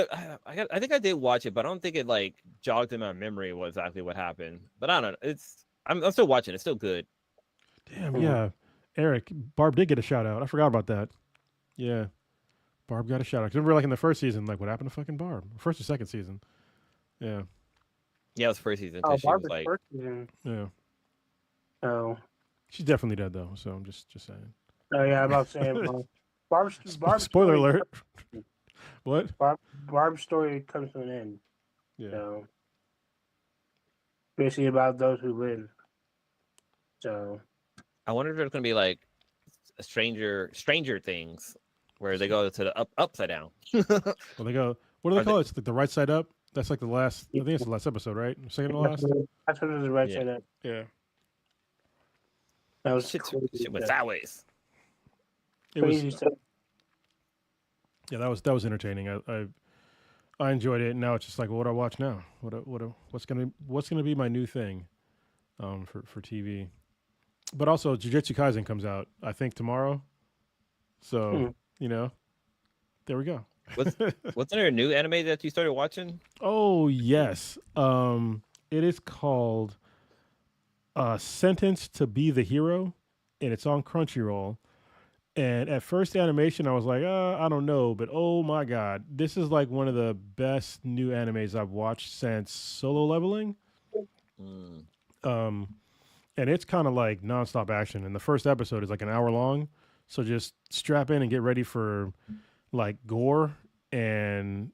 I think I did watch it, but I don't think it like jogged in my memory what exactly what happened. But I don't know. I'm still watching. It's still good. Damn, yeah. Eric, Barb did get a shout out. I forgot about that. Yeah. Barb got a shout out. 'Cause remember, like in the first season, like what happened to fucking Barb? First or second season? Yeah. Yeah, it was first season. Oh, She was Barbara's like, first season. Yeah. Oh. She's definitely dead though. So I'm just saying. Oh yeah, I'm about to say Barb's Spoiler story, alert. What? Barb's story comes to an end. Yeah. So basically about those who live. So I wonder if there's gonna be like a Stranger Things, where they go to the upside down. Well, they go. What do they Are call it? It's like the right side up. That's like the last. I think it's the last episode, right? Second to last. that's what it was the right Yeah. side up. Yeah. That was Shit crazy went stuff. sideways. It was. Crazy stuff. Yeah, that was entertaining. I enjoyed it. And now it's just like, well, what do I watch now? What's gonna be my new thing, for TV. But also, Jujutsu Kaisen comes out, I think, tomorrow. So you know, there we go. What's there a new anime that you started watching? Oh yes, it is called "Sentenced to Be the Hero," and it's on Crunchyroll. And at first animation, I was like, I don't know, but oh my god, this is like one of the best new animes I've watched since Solo Leveling. And it's kind of like nonstop action. And the first episode is like an hour long, so just strap in and get ready for like gore and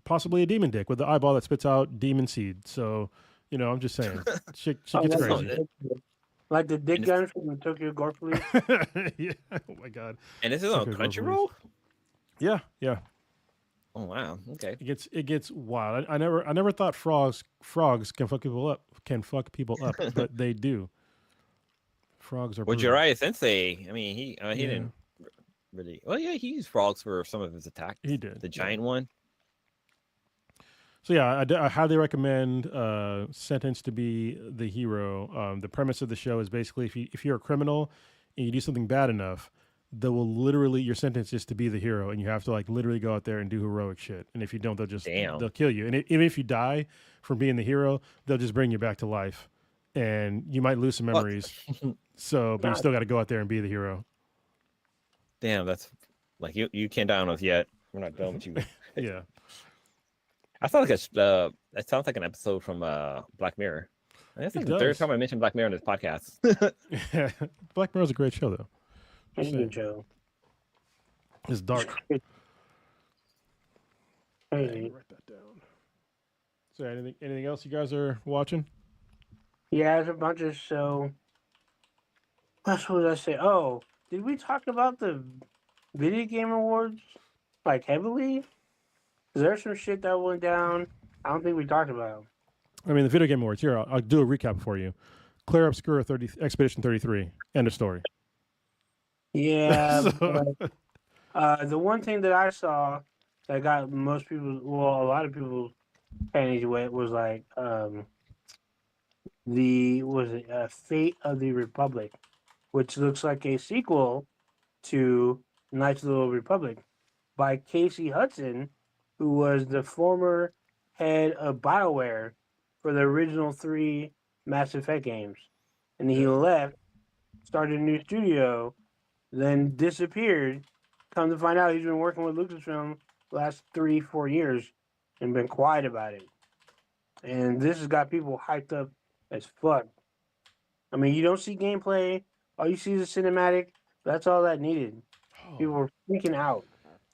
possibly a demon dick with the eyeball that spits out demon seed. So you know, I'm just saying, shit gets crazy. Like the dick gun from the Tokyo Gore Police. Yeah. Oh my god. And this is on Crunchyroll? Yeah, yeah. Oh wow. Okay. It gets wild. I never thought frogs can fuck people up, but they do. Frogs are. Well, brutal. Jiraiya Sensei. I mean, he didn't really. Well, yeah, he used frogs for some of his attacks. He did. The giant one. So yeah, I highly recommend Sentenced to Be the Hero. The premise of the show is basically if you're a criminal and you do something bad enough, they will literally, your sentence is to be the hero, and you have to like literally go out there and do heroic shit. And if you don't, they'll kill you. And even if you die from being the hero, they'll just bring you back to life, and you might lose some memories. So, but you still got to go out there and be the hero. Damn, that's like you can't die on us yet. We're not done with you. Yeah. I sound like that sounds like an episode from Black Mirror. That's like the third time I mentioned Black Mirror on this podcast. Yeah. Black Mirror's a great show, though. It's a good show. It's dark. Crazy. Write that down. So, anything else you guys are watching? Yeah, there's a bunch of show. What was I say? Oh, did we talk about the video game awards like heavily? Is there some shit that went down? I don't think we talked about. I mean, the video game awards. Here, I'll do a recap for you. Clear Obscura Expedition 33. End of story. Yeah. The one thing that I saw that got most people, well, a lot of people panties wet was like Fate of the Republic, which looks like a sequel to Knights of the Old Republic by Casey Hudson, who was the former head of BioWare for the original 3 Mass Effect games. And he left, started a new studio, then disappeared. Come to find out, he's been working with Lucasfilm the last 3-4 years and been quiet about it. And this has got people hyped up as fuck. I mean, you don't see gameplay. All you see is a cinematic. That's all that needed. People were freaking out.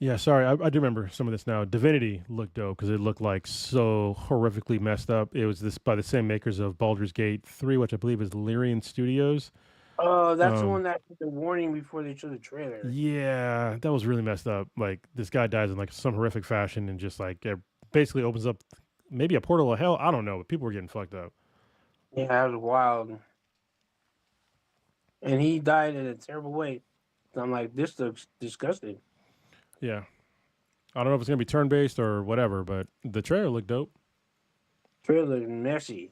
Yeah, sorry, I do remember some of this now. Divinity looked dope because it looked like so horrifically messed up. It was this by the same makers of Baldur's Gate 3, which I believe is Lyrian Studios. Oh, that's the one that put the warning before they showed the trailer. Yeah, that was really messed up. Like, this guy dies in like some horrific fashion and just like it basically opens up maybe a portal of hell. I don't know, but people were getting fucked up. Yeah, that was wild. And he died in a terrible way. So I'm like, this looks disgusting. Yeah. I don't know if it's going to be turn-based or whatever, but the trailer looked dope. Trailer messy,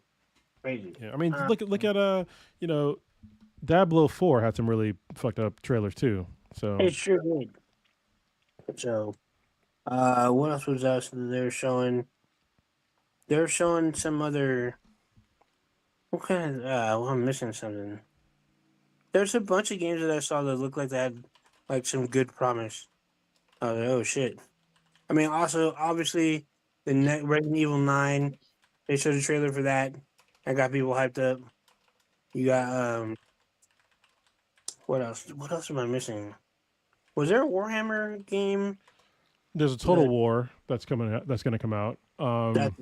crazy. Yeah, I mean, look at you know, Diablo 4 had some really fucked up trailers too. So It sure did. So, what else was else they're showing? They're showing some other. What kind of? Well, I'm missing something. There's a bunch of games that I saw that looked like they had like some good promise. I was like, oh shit. I mean, also obviously the Resident Evil 9. They showed a trailer for that. I got people hyped up. You got what else? What else am I missing? Was there a Warhammer game? there's a Total War that's coming out, that's going to come out. That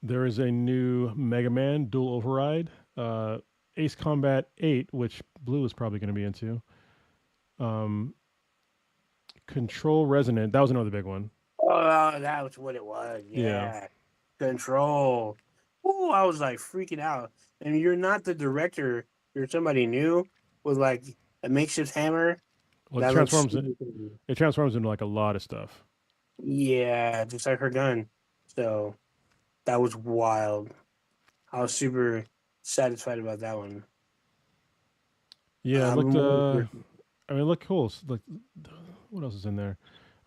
There is a new Mega Man Dual Override, Ace Combat 8, which Blue is probably going to be into. Control Resonant, that was another big one. Oh, that was what it was. Yeah. Control. Ooh, I was like freaking out. And you're not the director. You're somebody new with like a makeshift hammer. Well, That it looks transforms super cool. it transforms into like a lot of stuff. Yeah, just like her gun. So that was wild. I was super satisfied about that one. Yeah, it looked. I mean, it looked cool. Like, what else is in there?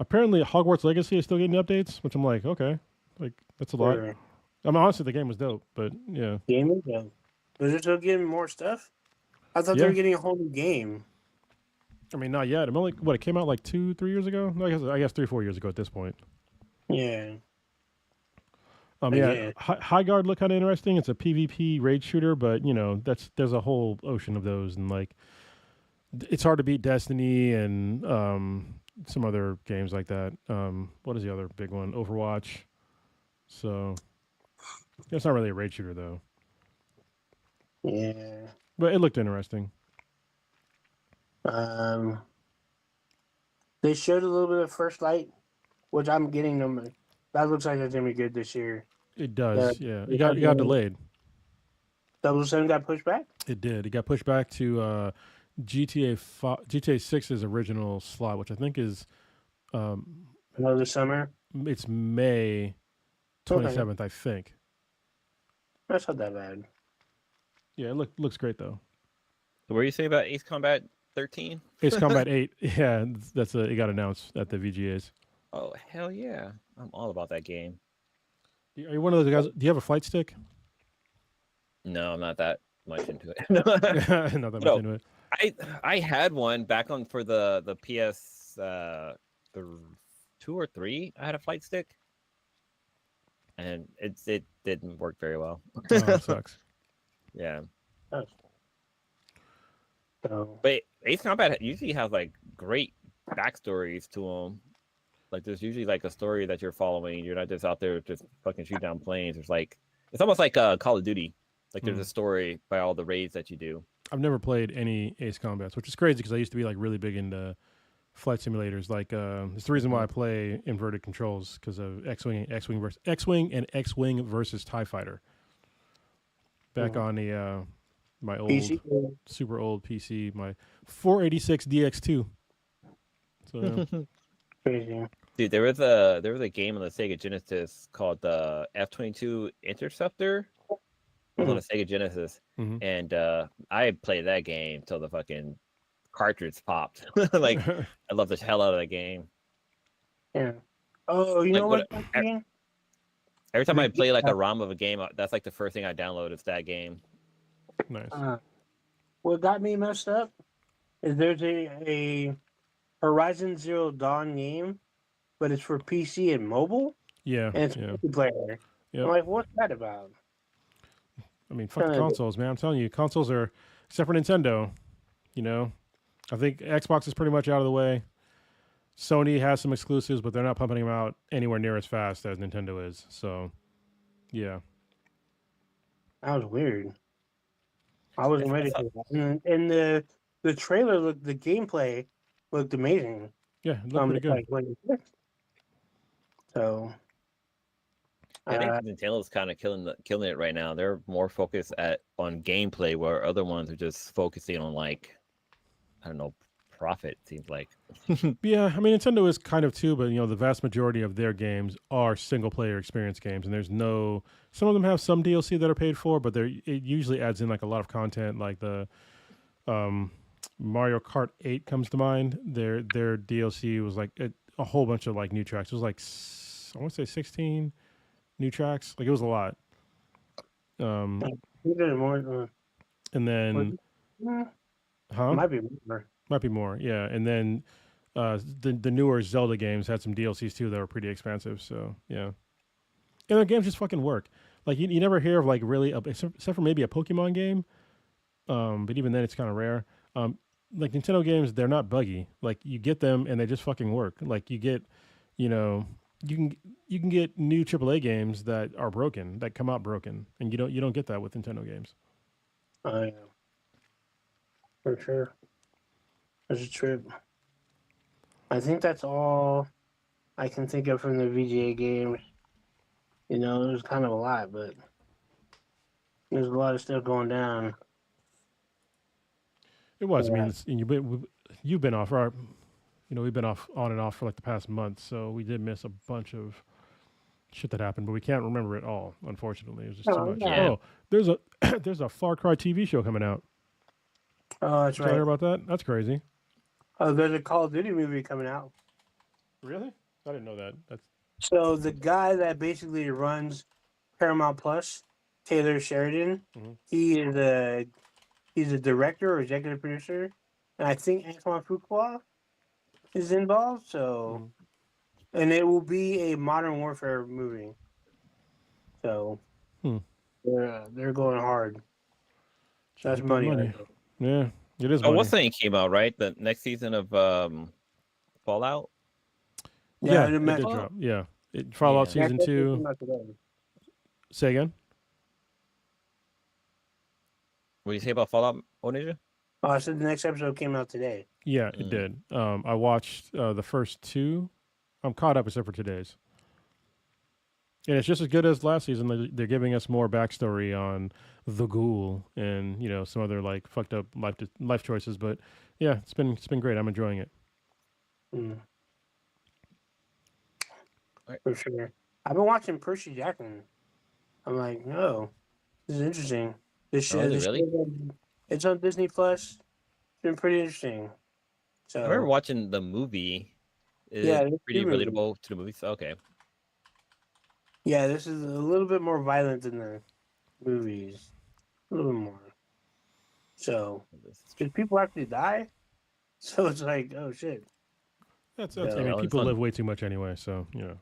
Apparently, Hogwarts Legacy is still getting updates, which I'm like, okay, like that's a lot. Sure. I mean, honestly, the game was dope, but yeah, Game is done. Was it still getting more stuff? I thought they Yeah. were getting a whole new game. I mean, not yet. I'm only what it came out like 2-3 years ago. No, I guess 3-4 years ago at this point. Yeah. Yeah, Yeah. High Guard looked kind of interesting. It's a PvP raid shooter, but you know, there's a whole ocean of those, and like, it's hard to beat Destiny and some other games like that. What is the other big one? Overwatch. So it's not really a raid shooter though, Yeah. but it looked interesting. They showed a little bit of First Light, which I'm getting them. That looks like it's gonna be good this year. It does, Yeah. yeah. It got delayed. 007 got pushed back. It did. It got pushed back to GTA 6's original slot, which I think is Another summer. it's May 27th, I think. That's not that bad. Yeah, it looks great though. So what do you say about Ace Combat 13? Ace Combat 8, yeah, it got announced at the VGAs. Oh, hell yeah. I'm all about that game. Are you one of those guys? Do you have a flight stick? No, I'm not that much into it. Not that much No. into it. I had one back on for the PS the 2 or 3. I had a flight stick, and it didn't work very well. Oh, it sucks. Yeah, So but Ace Combat usually has like great backstories to them. Like there's usually like a story that you're following. You're not just out there just fucking shoot down planes. There's like it's almost like Call of Duty. Like there's a story by all the raids that you do. I've never played any Ace Combats, which is crazy because I used to be like really big into flight simulators. Like it's the reason why I play inverted controls because of X-wing and X-wing versus TIE Fighter. Back on the my old PC. super old PC, my 486 DX2. So Crazy. Dude, there was a game on the Sega Genesis called the F-22 Interceptor. It was on the Sega Genesis, and I played that game till the fucking cartridge popped. Like, I love the hell out of that game. Yeah. Oh, you Like, know what? Game? Every time I play like a ROM of a game, that's like the first thing I download is that game. nice. What got me messed up is there's a Horizon Zero Dawn game, but it's for PC and mobile, Yeah, and it's yeah. multiplayer. Yep. I'm like, what's that about? I mean, fuck the consoles, man. I'm telling you, consoles are, except for Nintendo, you know, I think Xbox is pretty much out of the way. Sony has some exclusives, but they're not pumping them out anywhere near as fast as Nintendo is. So, yeah. That was weird. I wasn't ready for that. And the trailer looked, the gameplay looked amazing. Yeah, it looked pretty good. Like, what is this? So, I think Nintendo's kind of killing it right now. They're more focused on gameplay, where other ones are just focusing on like, I don't know, profit. It seems like. Yeah, I mean Nintendo is kind of too, but the vast majority of their games are single player experience games, and there's no. Some of them have some DLC that are paid for, but it usually adds in like a lot of content, like the Mario Kart 8 comes to mind. Their DLC was like a whole bunch of like new tracks. It was like I want to say 16 new tracks. Like it was a lot. More, And then, huh? might be more. Might be more. Yeah, and then the newer Zelda games had some DLCs too that were pretty expensive. So yeah, and the games just fucking work. Like you never hear of like really except for maybe a Pokemon game. But even then, it's kind of rare. Like Nintendo games, they're not buggy. Like you get them and they just fucking work. Like you get, you know, you can get new AAA games that are broken, that come out broken, and you don't get that with Nintendo games. Yeah, for sure. That's a trip. I think that's all I can think of from the VGA games. It was kind of a lot, but there's a lot of stuff going down. It was. I Yeah. mean, you've been off, right? We've been off on and off for like the past month, so we did miss a bunch of shit that happened, but we can't remember it all. Unfortunately, it was just too much. Yeah. Oh, there's a there's a Far Cry TV show coming out. Oh, that's Did you hear right. about that? That's crazy. Oh, there's a Call of Duty movie coming out. Really? I didn't know that. That's So the guy that basically runs Paramount Plus, Taylor Sheridan, Mhm. he's a director or executive producer, and I think Antoine Fuqua is involved. So, and it will be a modern warfare movie. So, Hmm. they're going hard. Should That's get that money. money. Yeah, it is Oh, money. what's thing came out right? The next season of Fallout. Yeah, it it met- did drop. Yeah, Fallout Yeah. season 2. Say again. What do you say about Fallout, Onasia? Oh, I said the next episode came out today. Yeah, it did. I watched the first 2. I'm caught up except for today's. And it's just as good as last season. They're giving us more backstory on the ghoul and some other like fucked up life choices. But yeah, it's been great. I'm enjoying it. For sure. I've been watching Percy Jackson. I'm like, oh, this is interesting. This Oh, is it this really? it's on Disney Plus. It's been pretty interesting. So I remember watching the movie. Is Yeah, it it's pretty good movie. relatable to the movies? Okay. yeah, this is a little bit more violent than the movies. A little bit more. So because people actually die. So it's like, oh shit. That's Yeah, I mean, it's people fun. live way too much anyway. So Yeah.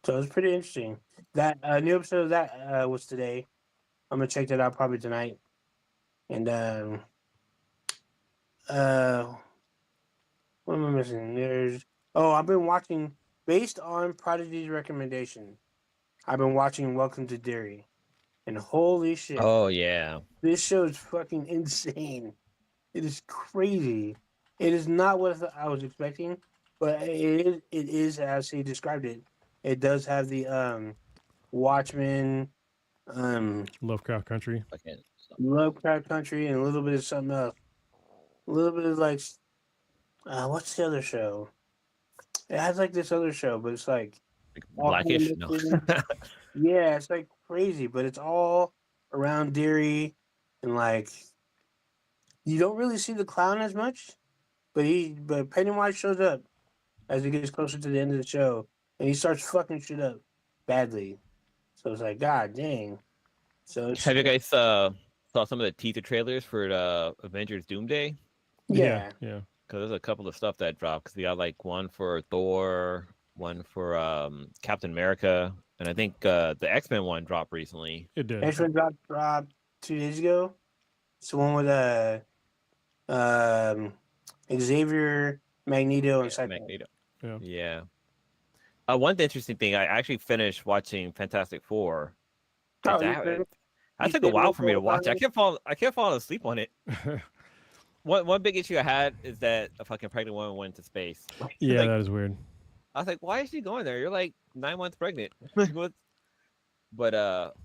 So it's pretty interesting. That new episode of that was today. I'm gonna check that out probably tonight. And what am I missing? I've been watching based on Prodigy's recommendation. I've been watching Welcome to Derry, and holy shit, Oh yeah. this show is fucking insane. It is crazy. It is not what I was expecting, but it is as he described it. It does have the Watchmen, Lovecraft Country. Okay. Lovecraft Country, and a little bit of something else. A little bit of like, what's the other show? It has like this other show, but it's like Blackish. No. yeah, it's like crazy, but it's all around Derry, and like you don't really see the clown as much, but Pennywise shows up as it gets closer to the end of the show, and he starts fucking shit up badly. So it's like, God dang. So it's, Have you guys saw some of the teaser trailers for the Avengers Doomsday? yeah. Yeah. Because there's a couple of stuff that dropped. Because we got like one for Thor, one for Captain America, and I think the X-Men one dropped recently. It did. X-Men dropped 2 days ago. It's the one with Xavier, Magneto, and Cyclops. Magneto. Yeah. Yeah. One interesting thing, I actually finished watching Fantastic Four. Oh, That you took a while for me to stayed watch. up I kept falling asleep on it. One big issue I had is that a fucking pregnant woman went to space. Yeah, Like, that is weird. I was like, why is she going there? You're like 9 months pregnant. Like what? But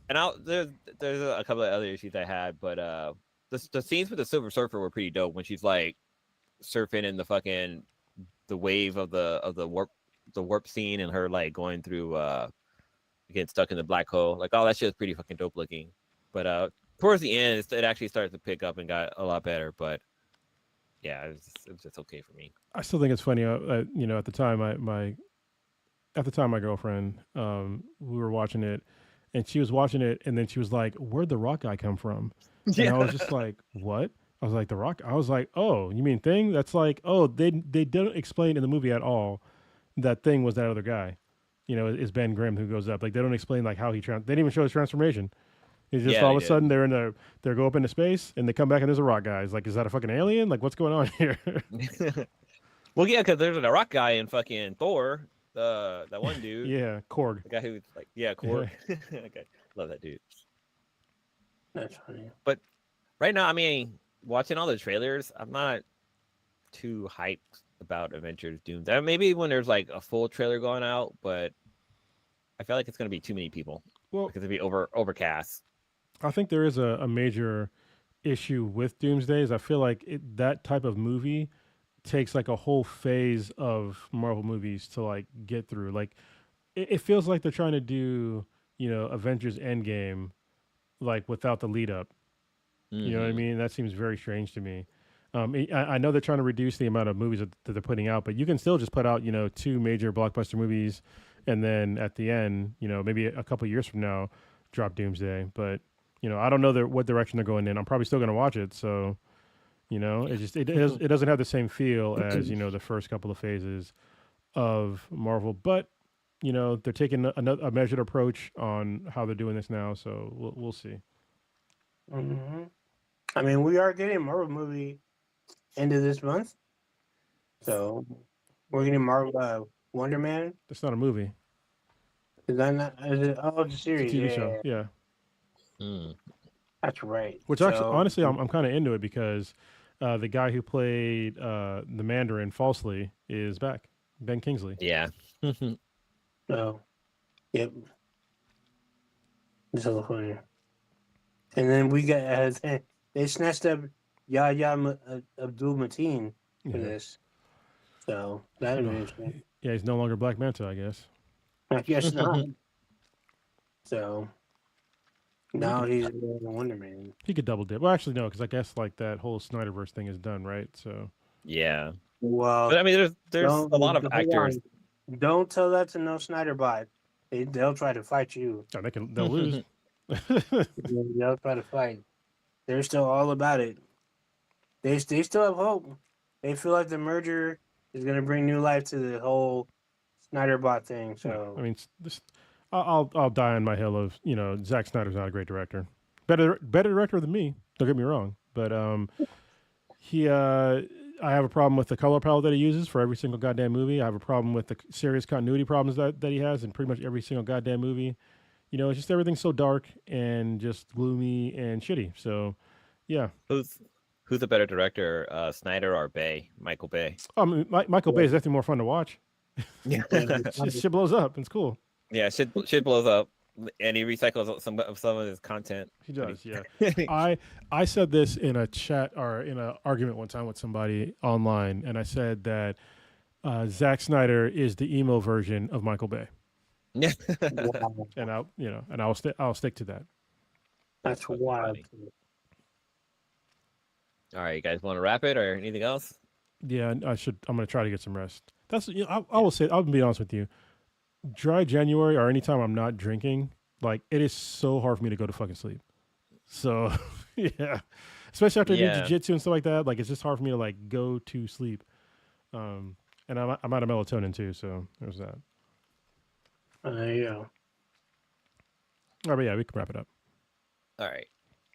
and there's a couple of other issues I had, but the scenes with the Silver Surfer were pretty dope when she's like surfing in the wave of the warp scene and her like going through getting stuck in the black hole. Like all that shit is pretty fucking dope looking. But towards the end, it actually started to pick up and got a lot better. But yeah, it was just okay for me. I still think it's funny. You know, at the time, my girlfriend, we were watching it, and she was watching it, and then she was like, "Where'd the rock guy come from?" And I was just like, "What?" I was like, "The rock." I was like, "Oh, you mean Thing?" That's like, oh, they didn't explain in the movie at all that Thing was that other guy. You know, is Ben Grimm who goes up. Like they don't explain like how they didn't even show his transformation. It's just all of a sudden they go up into space and they come back and there's a rock guy. It's like, is that a fucking alien? Like what's going on here? Well, yeah, because there's a rock guy in fucking Thor. That one dude. Yeah, Korg. The guy who's like, yeah, Korg. Okay, love that dude. That's funny. But right now, I mean, watching all the trailers, I'm not too hyped about Avengers Doom. Maybe when there's like a full trailer going out, but I feel like it's going to be too many people. Well, because it'd be overcast. I think there is a major issue with Doomsday. Is I feel like that type of movie takes like a whole phase of Marvel movies to like get through. Like it feels like they're trying to do, you know, Avengers Endgame like without the lead up. Mm-hmm. You know what I mean? That seems very strange to me. I know they're trying to reduce the amount of movies that they're putting out, but you can still just put out, you know, 2 major blockbuster movies, and then at the end, you know, maybe a couple years from now, drop Doomsday. But you know, I don't know what direction they're going in. I'm probably still going to watch it. So, you know, it doesn't have the same feel as, you know, the first couple of phases of Marvel. But you know, they're taking a measured approach on how they're doing this now. So we'll see. Mm-hmm. I mean, we are getting a Marvel movie end of this month, so we're getting Marvel Wonder Man. That's not a movie. Is that not? Is it? Oh, it's a series. It's a TV show. Yeah. That's right. Which actually, honestly, I'm kind of into it because the guy who played the Mandarin falsely is back, Ben Kingsley. Yeah. Oh, yep. It's so funny. And then we got they snatched up Yahya Abdul Mateen for this, so that would be interesting. Yeah, he's no longer Black Manta, I guess. I guess not. So now he's Wonder Man. He could double dip. Well, actually, no, because I guess like that whole Snyderverse thing is done, right? So yeah. Well, but I mean, there's a lot of actors. Don't tell that to no Snyderbot. They'll try to fight you. Oh, they'll lose. They'll try to fight. They're still all about it. They still have hope. They feel like the merger is going to bring new life to the whole Snyderbot thing. So yeah, I mean, I'll die on my hill of, you know, Zack Snyder's not a great director. Better director than me. Don't get me wrong, but I have a problem with the color palette that he uses for every single goddamn movie. I have a problem with the serious continuity problems that he has in pretty much every single goddamn movie. You know, it's just everything's so dark and just gloomy and shitty. So, yeah. Who's a better director, Snyder or Bay? Michael Bay. I mean, Michael Bay is definitely more fun to watch. Yeah, shit blows up. It's cool. Yeah, shit blows up, and he recycles some of his content. He does. Yeah. I said this in a chat or in an argument one time with somebody online, and I said that Zack Snyder is the emo version of Michael Bay. Yeah. And I'll stick to that. That's wild. All right, you guys want to wrap it or anything else? Yeah, I'm going to try to get some rest. That's, you know, I will say, I'll be honest with you. Dry January or anytime I'm not drinking, like it is so hard for me to go to fucking sleep. So yeah, especially after I do jiu-jitsu and stuff like that. Like it's just hard for me to like go to sleep. And I'm out of melatonin too, so there's that. Yeah. All right, but yeah, we can wrap it up. All right.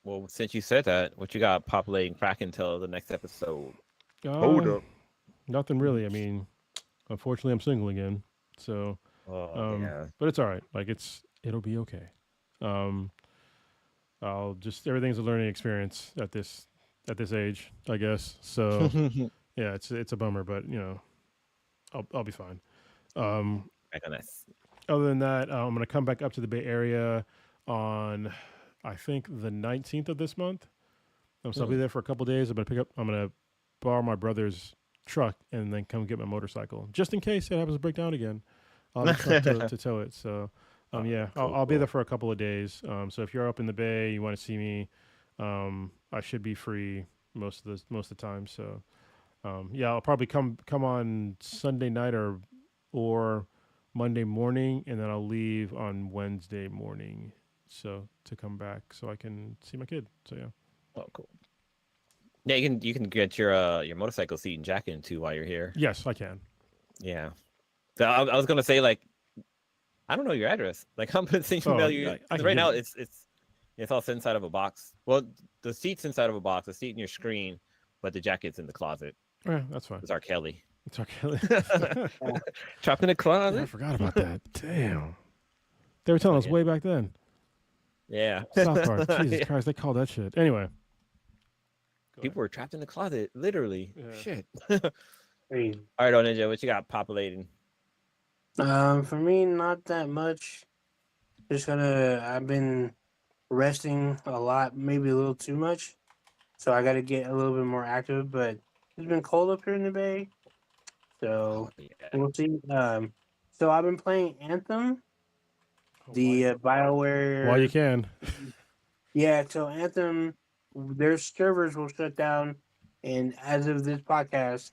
Well, since you said that, what you got populating crack until the next episode? Hold up. Nothing really. I mean, unfortunately, I'm single again. So, but it's all right. Like it'll be okay. Everything's a learning experience at this age, I guess. So, yeah, it's a bummer, but you know, I'll be fine. Other than that, I'm gonna come back up to the Bay Area on, I think, the 19th of this month. So I'll be there for a couple days. I'm gonna borrow my brother's truck and then come get my motorcycle just in case it happens to break down again. I'll have a truck to tow it. So yeah, cool, I'll be there for a couple of days. So if you're up in the Bay, you want to see me, I should be free most of the time. So yeah, I'll probably come on Sunday night or Monday morning, and then I'll leave on Wednesday morning. So to come back so I can see my kid. So yeah. Oh, cool. Yeah, you can get your motorcycle seat and jacket in too while you're here. Yes, I can. Yeah. So I was gonna say, like, I don't know your address. Like, I'm gonna send you email you. Right now, it's all inside of a box. Well, the seat's inside of a box. The seat in your screen, but the jacket's in the closet. Yeah, that's fine. It's R. Kelly. It's R. Kelly. Trapped in the closet. Yeah, I forgot about that. Damn. They were telling us way back then. Yeah. South Park. Jesus Christ, they called that shit. Anyway. People were trapped in the closet, literally. Yeah. Shit. All right, Ninja, what you got populating? For me, not that much. I've been resting a lot, maybe a little too much. So I gotta get a little bit more active, but it's been cold up here in the Bay. So we'll see. So I've been playing Anthem, the BioWare. While you can. Yeah, so Anthem, their servers will shut down, and as of this podcast,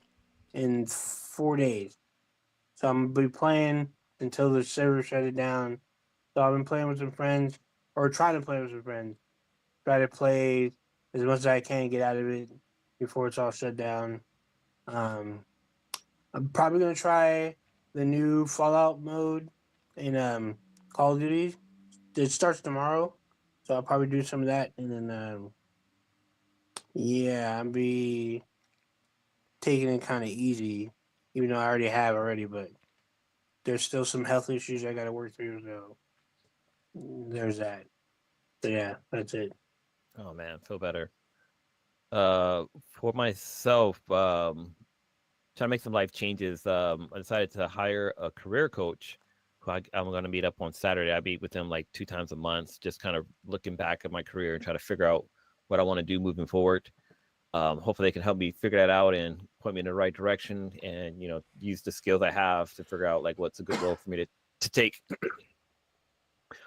in 4 days. So I'm gonna be playing until the server shut it down. So I've been playing with some friends, or trying to play with some friends. Try to play as much as I can, get out of it before it's all shut down. I'm probably gonna try the new Fallout mode in Call of Duty. It starts tomorrow, so I'll probably do some of that, and then yeah, I'll be taking it kind of easy, even though I already have already, but there's still some health issues I got to work through, so there's that. So yeah, that's it. Oh man, feel better. For myself, trying to make some life changes. I decided to hire a career coach who I'm going to meet up on Saturday. I meet with him like 2 times a month, just kind of looking back at my career and try to figure out what I want to do moving forward. Hopefully they can help me figure that out and point me in the right direction, and use the skills I have to figure out like what's a good role for me to take.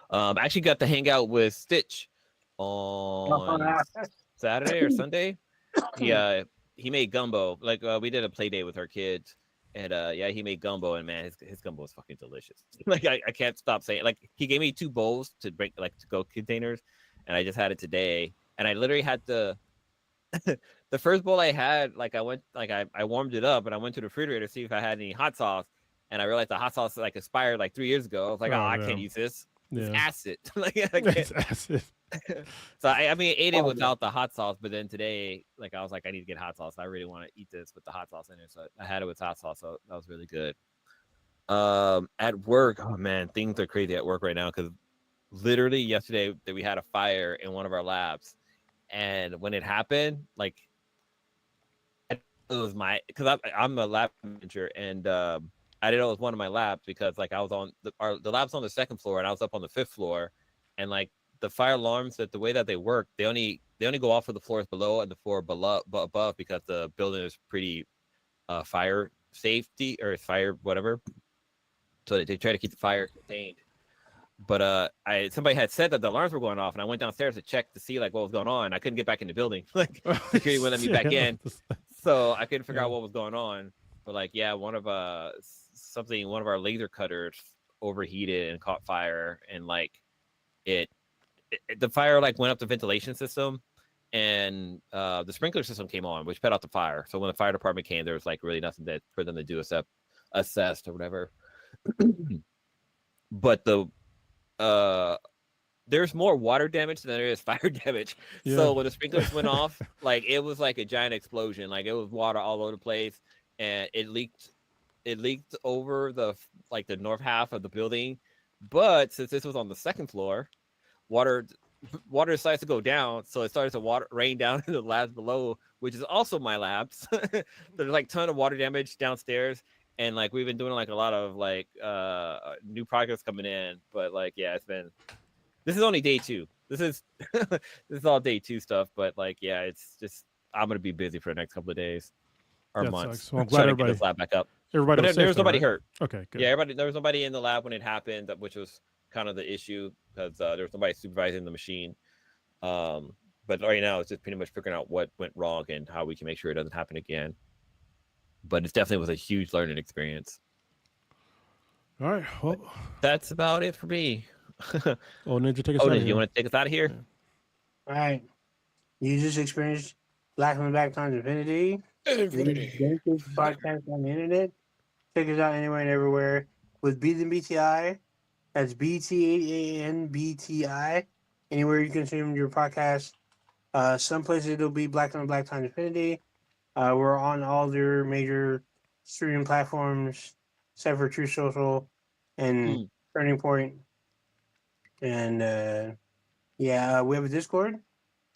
I actually got to hang out with Stitch on Saturday or Sunday. He made gumbo. Like we did a play day with our kids, and he made gumbo, and man, his gumbo is fucking delicious. Like I can't stop saying it. Like he gave me 2 bowls to bring, like to go containers, and I just had it today, and I literally had to. The first bowl I had, like I warmed it up and I went to the refrigerator to see if I had any hot sauce, and I realized the hot sauce like expired like 3 years ago. I was like, I can't use this. It's acid. Like I can't. It's acid. So I ate it without the hot sauce, but then today, like I was like, I need to get hot sauce. I really want to eat this with the hot sauce in it, so I had it with hot sauce. So that was really good. At work, oh man, things are crazy at work right now because literally yesterday that we had a fire in one of our labs. And when it happened, like it was because I'm a lab manager, and I didn't know it was one of my labs because like I was on the lab's on the 2nd floor and I was up on the 5th floor, and like the fire alarms, that the way that they work, they only go off for the floors below and the floor above because the building is pretty fire safety or fire whatever, so they try to keep the fire contained. But somebody had said that the alarms were going off, and I went downstairs to check to see like what was going on. I couldn't get back in the building. Like security wouldn't let me back in, so I couldn't figure out what was going on. But like, yeah, one of our laser cutters overheated and caught fire, and like the fire like went up the ventilation system, and the sprinkler system came on, which put out the fire. So when the fire department came, there was like really nothing for them to do except assess or whatever. But there's more water damage than there is fire damage. Yeah. So when the sprinklers went off, like it was like a giant explosion. Like it was water all over the place, and it leaked over the north half of the building. But since this was on the 2nd floor, water decides to go down, so it started to rain down in the labs below, which is also my labs. There's like a ton of water damage downstairs. And like we've been doing like a lot of like new projects coming in, but like this is only day 2. this is this is all day 2 stuff, but like, yeah, it's just I'm gonna be busy for the next couple of days or That months sucks. Well, I'm glad trying to get everybody this lab back up. everybody But was there safe was though, nobody right? hurt. Okay, good. Yeah, everybody there was nobody in the lab when it happened, which was kind of the issue because there was nobody supervising the machine. But right now it's just pretty much figuring out what went wrong and how we can make sure it doesn't happen again. But it definitely was a huge learning experience. All right. Well, That's about it for me. oh, Ninja, take us out of Odin, here. you want to take us out of here? All right. You just experienced Black and Black times Infinity. Infinity. Podcast on the internet. Check us out anywhere and everywhere with BthanBTI. That's BthanBTI. Anywhere you consume your podcast. Some places it'll be Black and Black times Infinity. We're on all their major streaming platforms, except for True Social and Turning Point. And yeah, we have a Discord.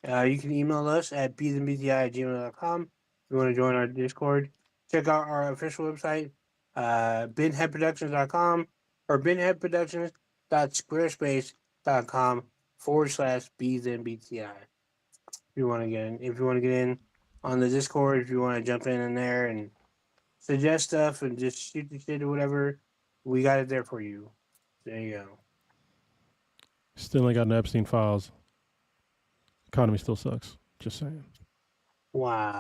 You can email us at BthanBTI@gmail.com if you want to join our Discord. Check out our official website, benheadproductions.com or benheadproductions.squarespace.com/BthanBTI. If you want to get in on the Discord, if you want to jump in there and suggest stuff and just shoot the shit or whatever, we got it there for you. There you go. Still ain't got no Epstein files. Economy still sucks. Just saying. Wow.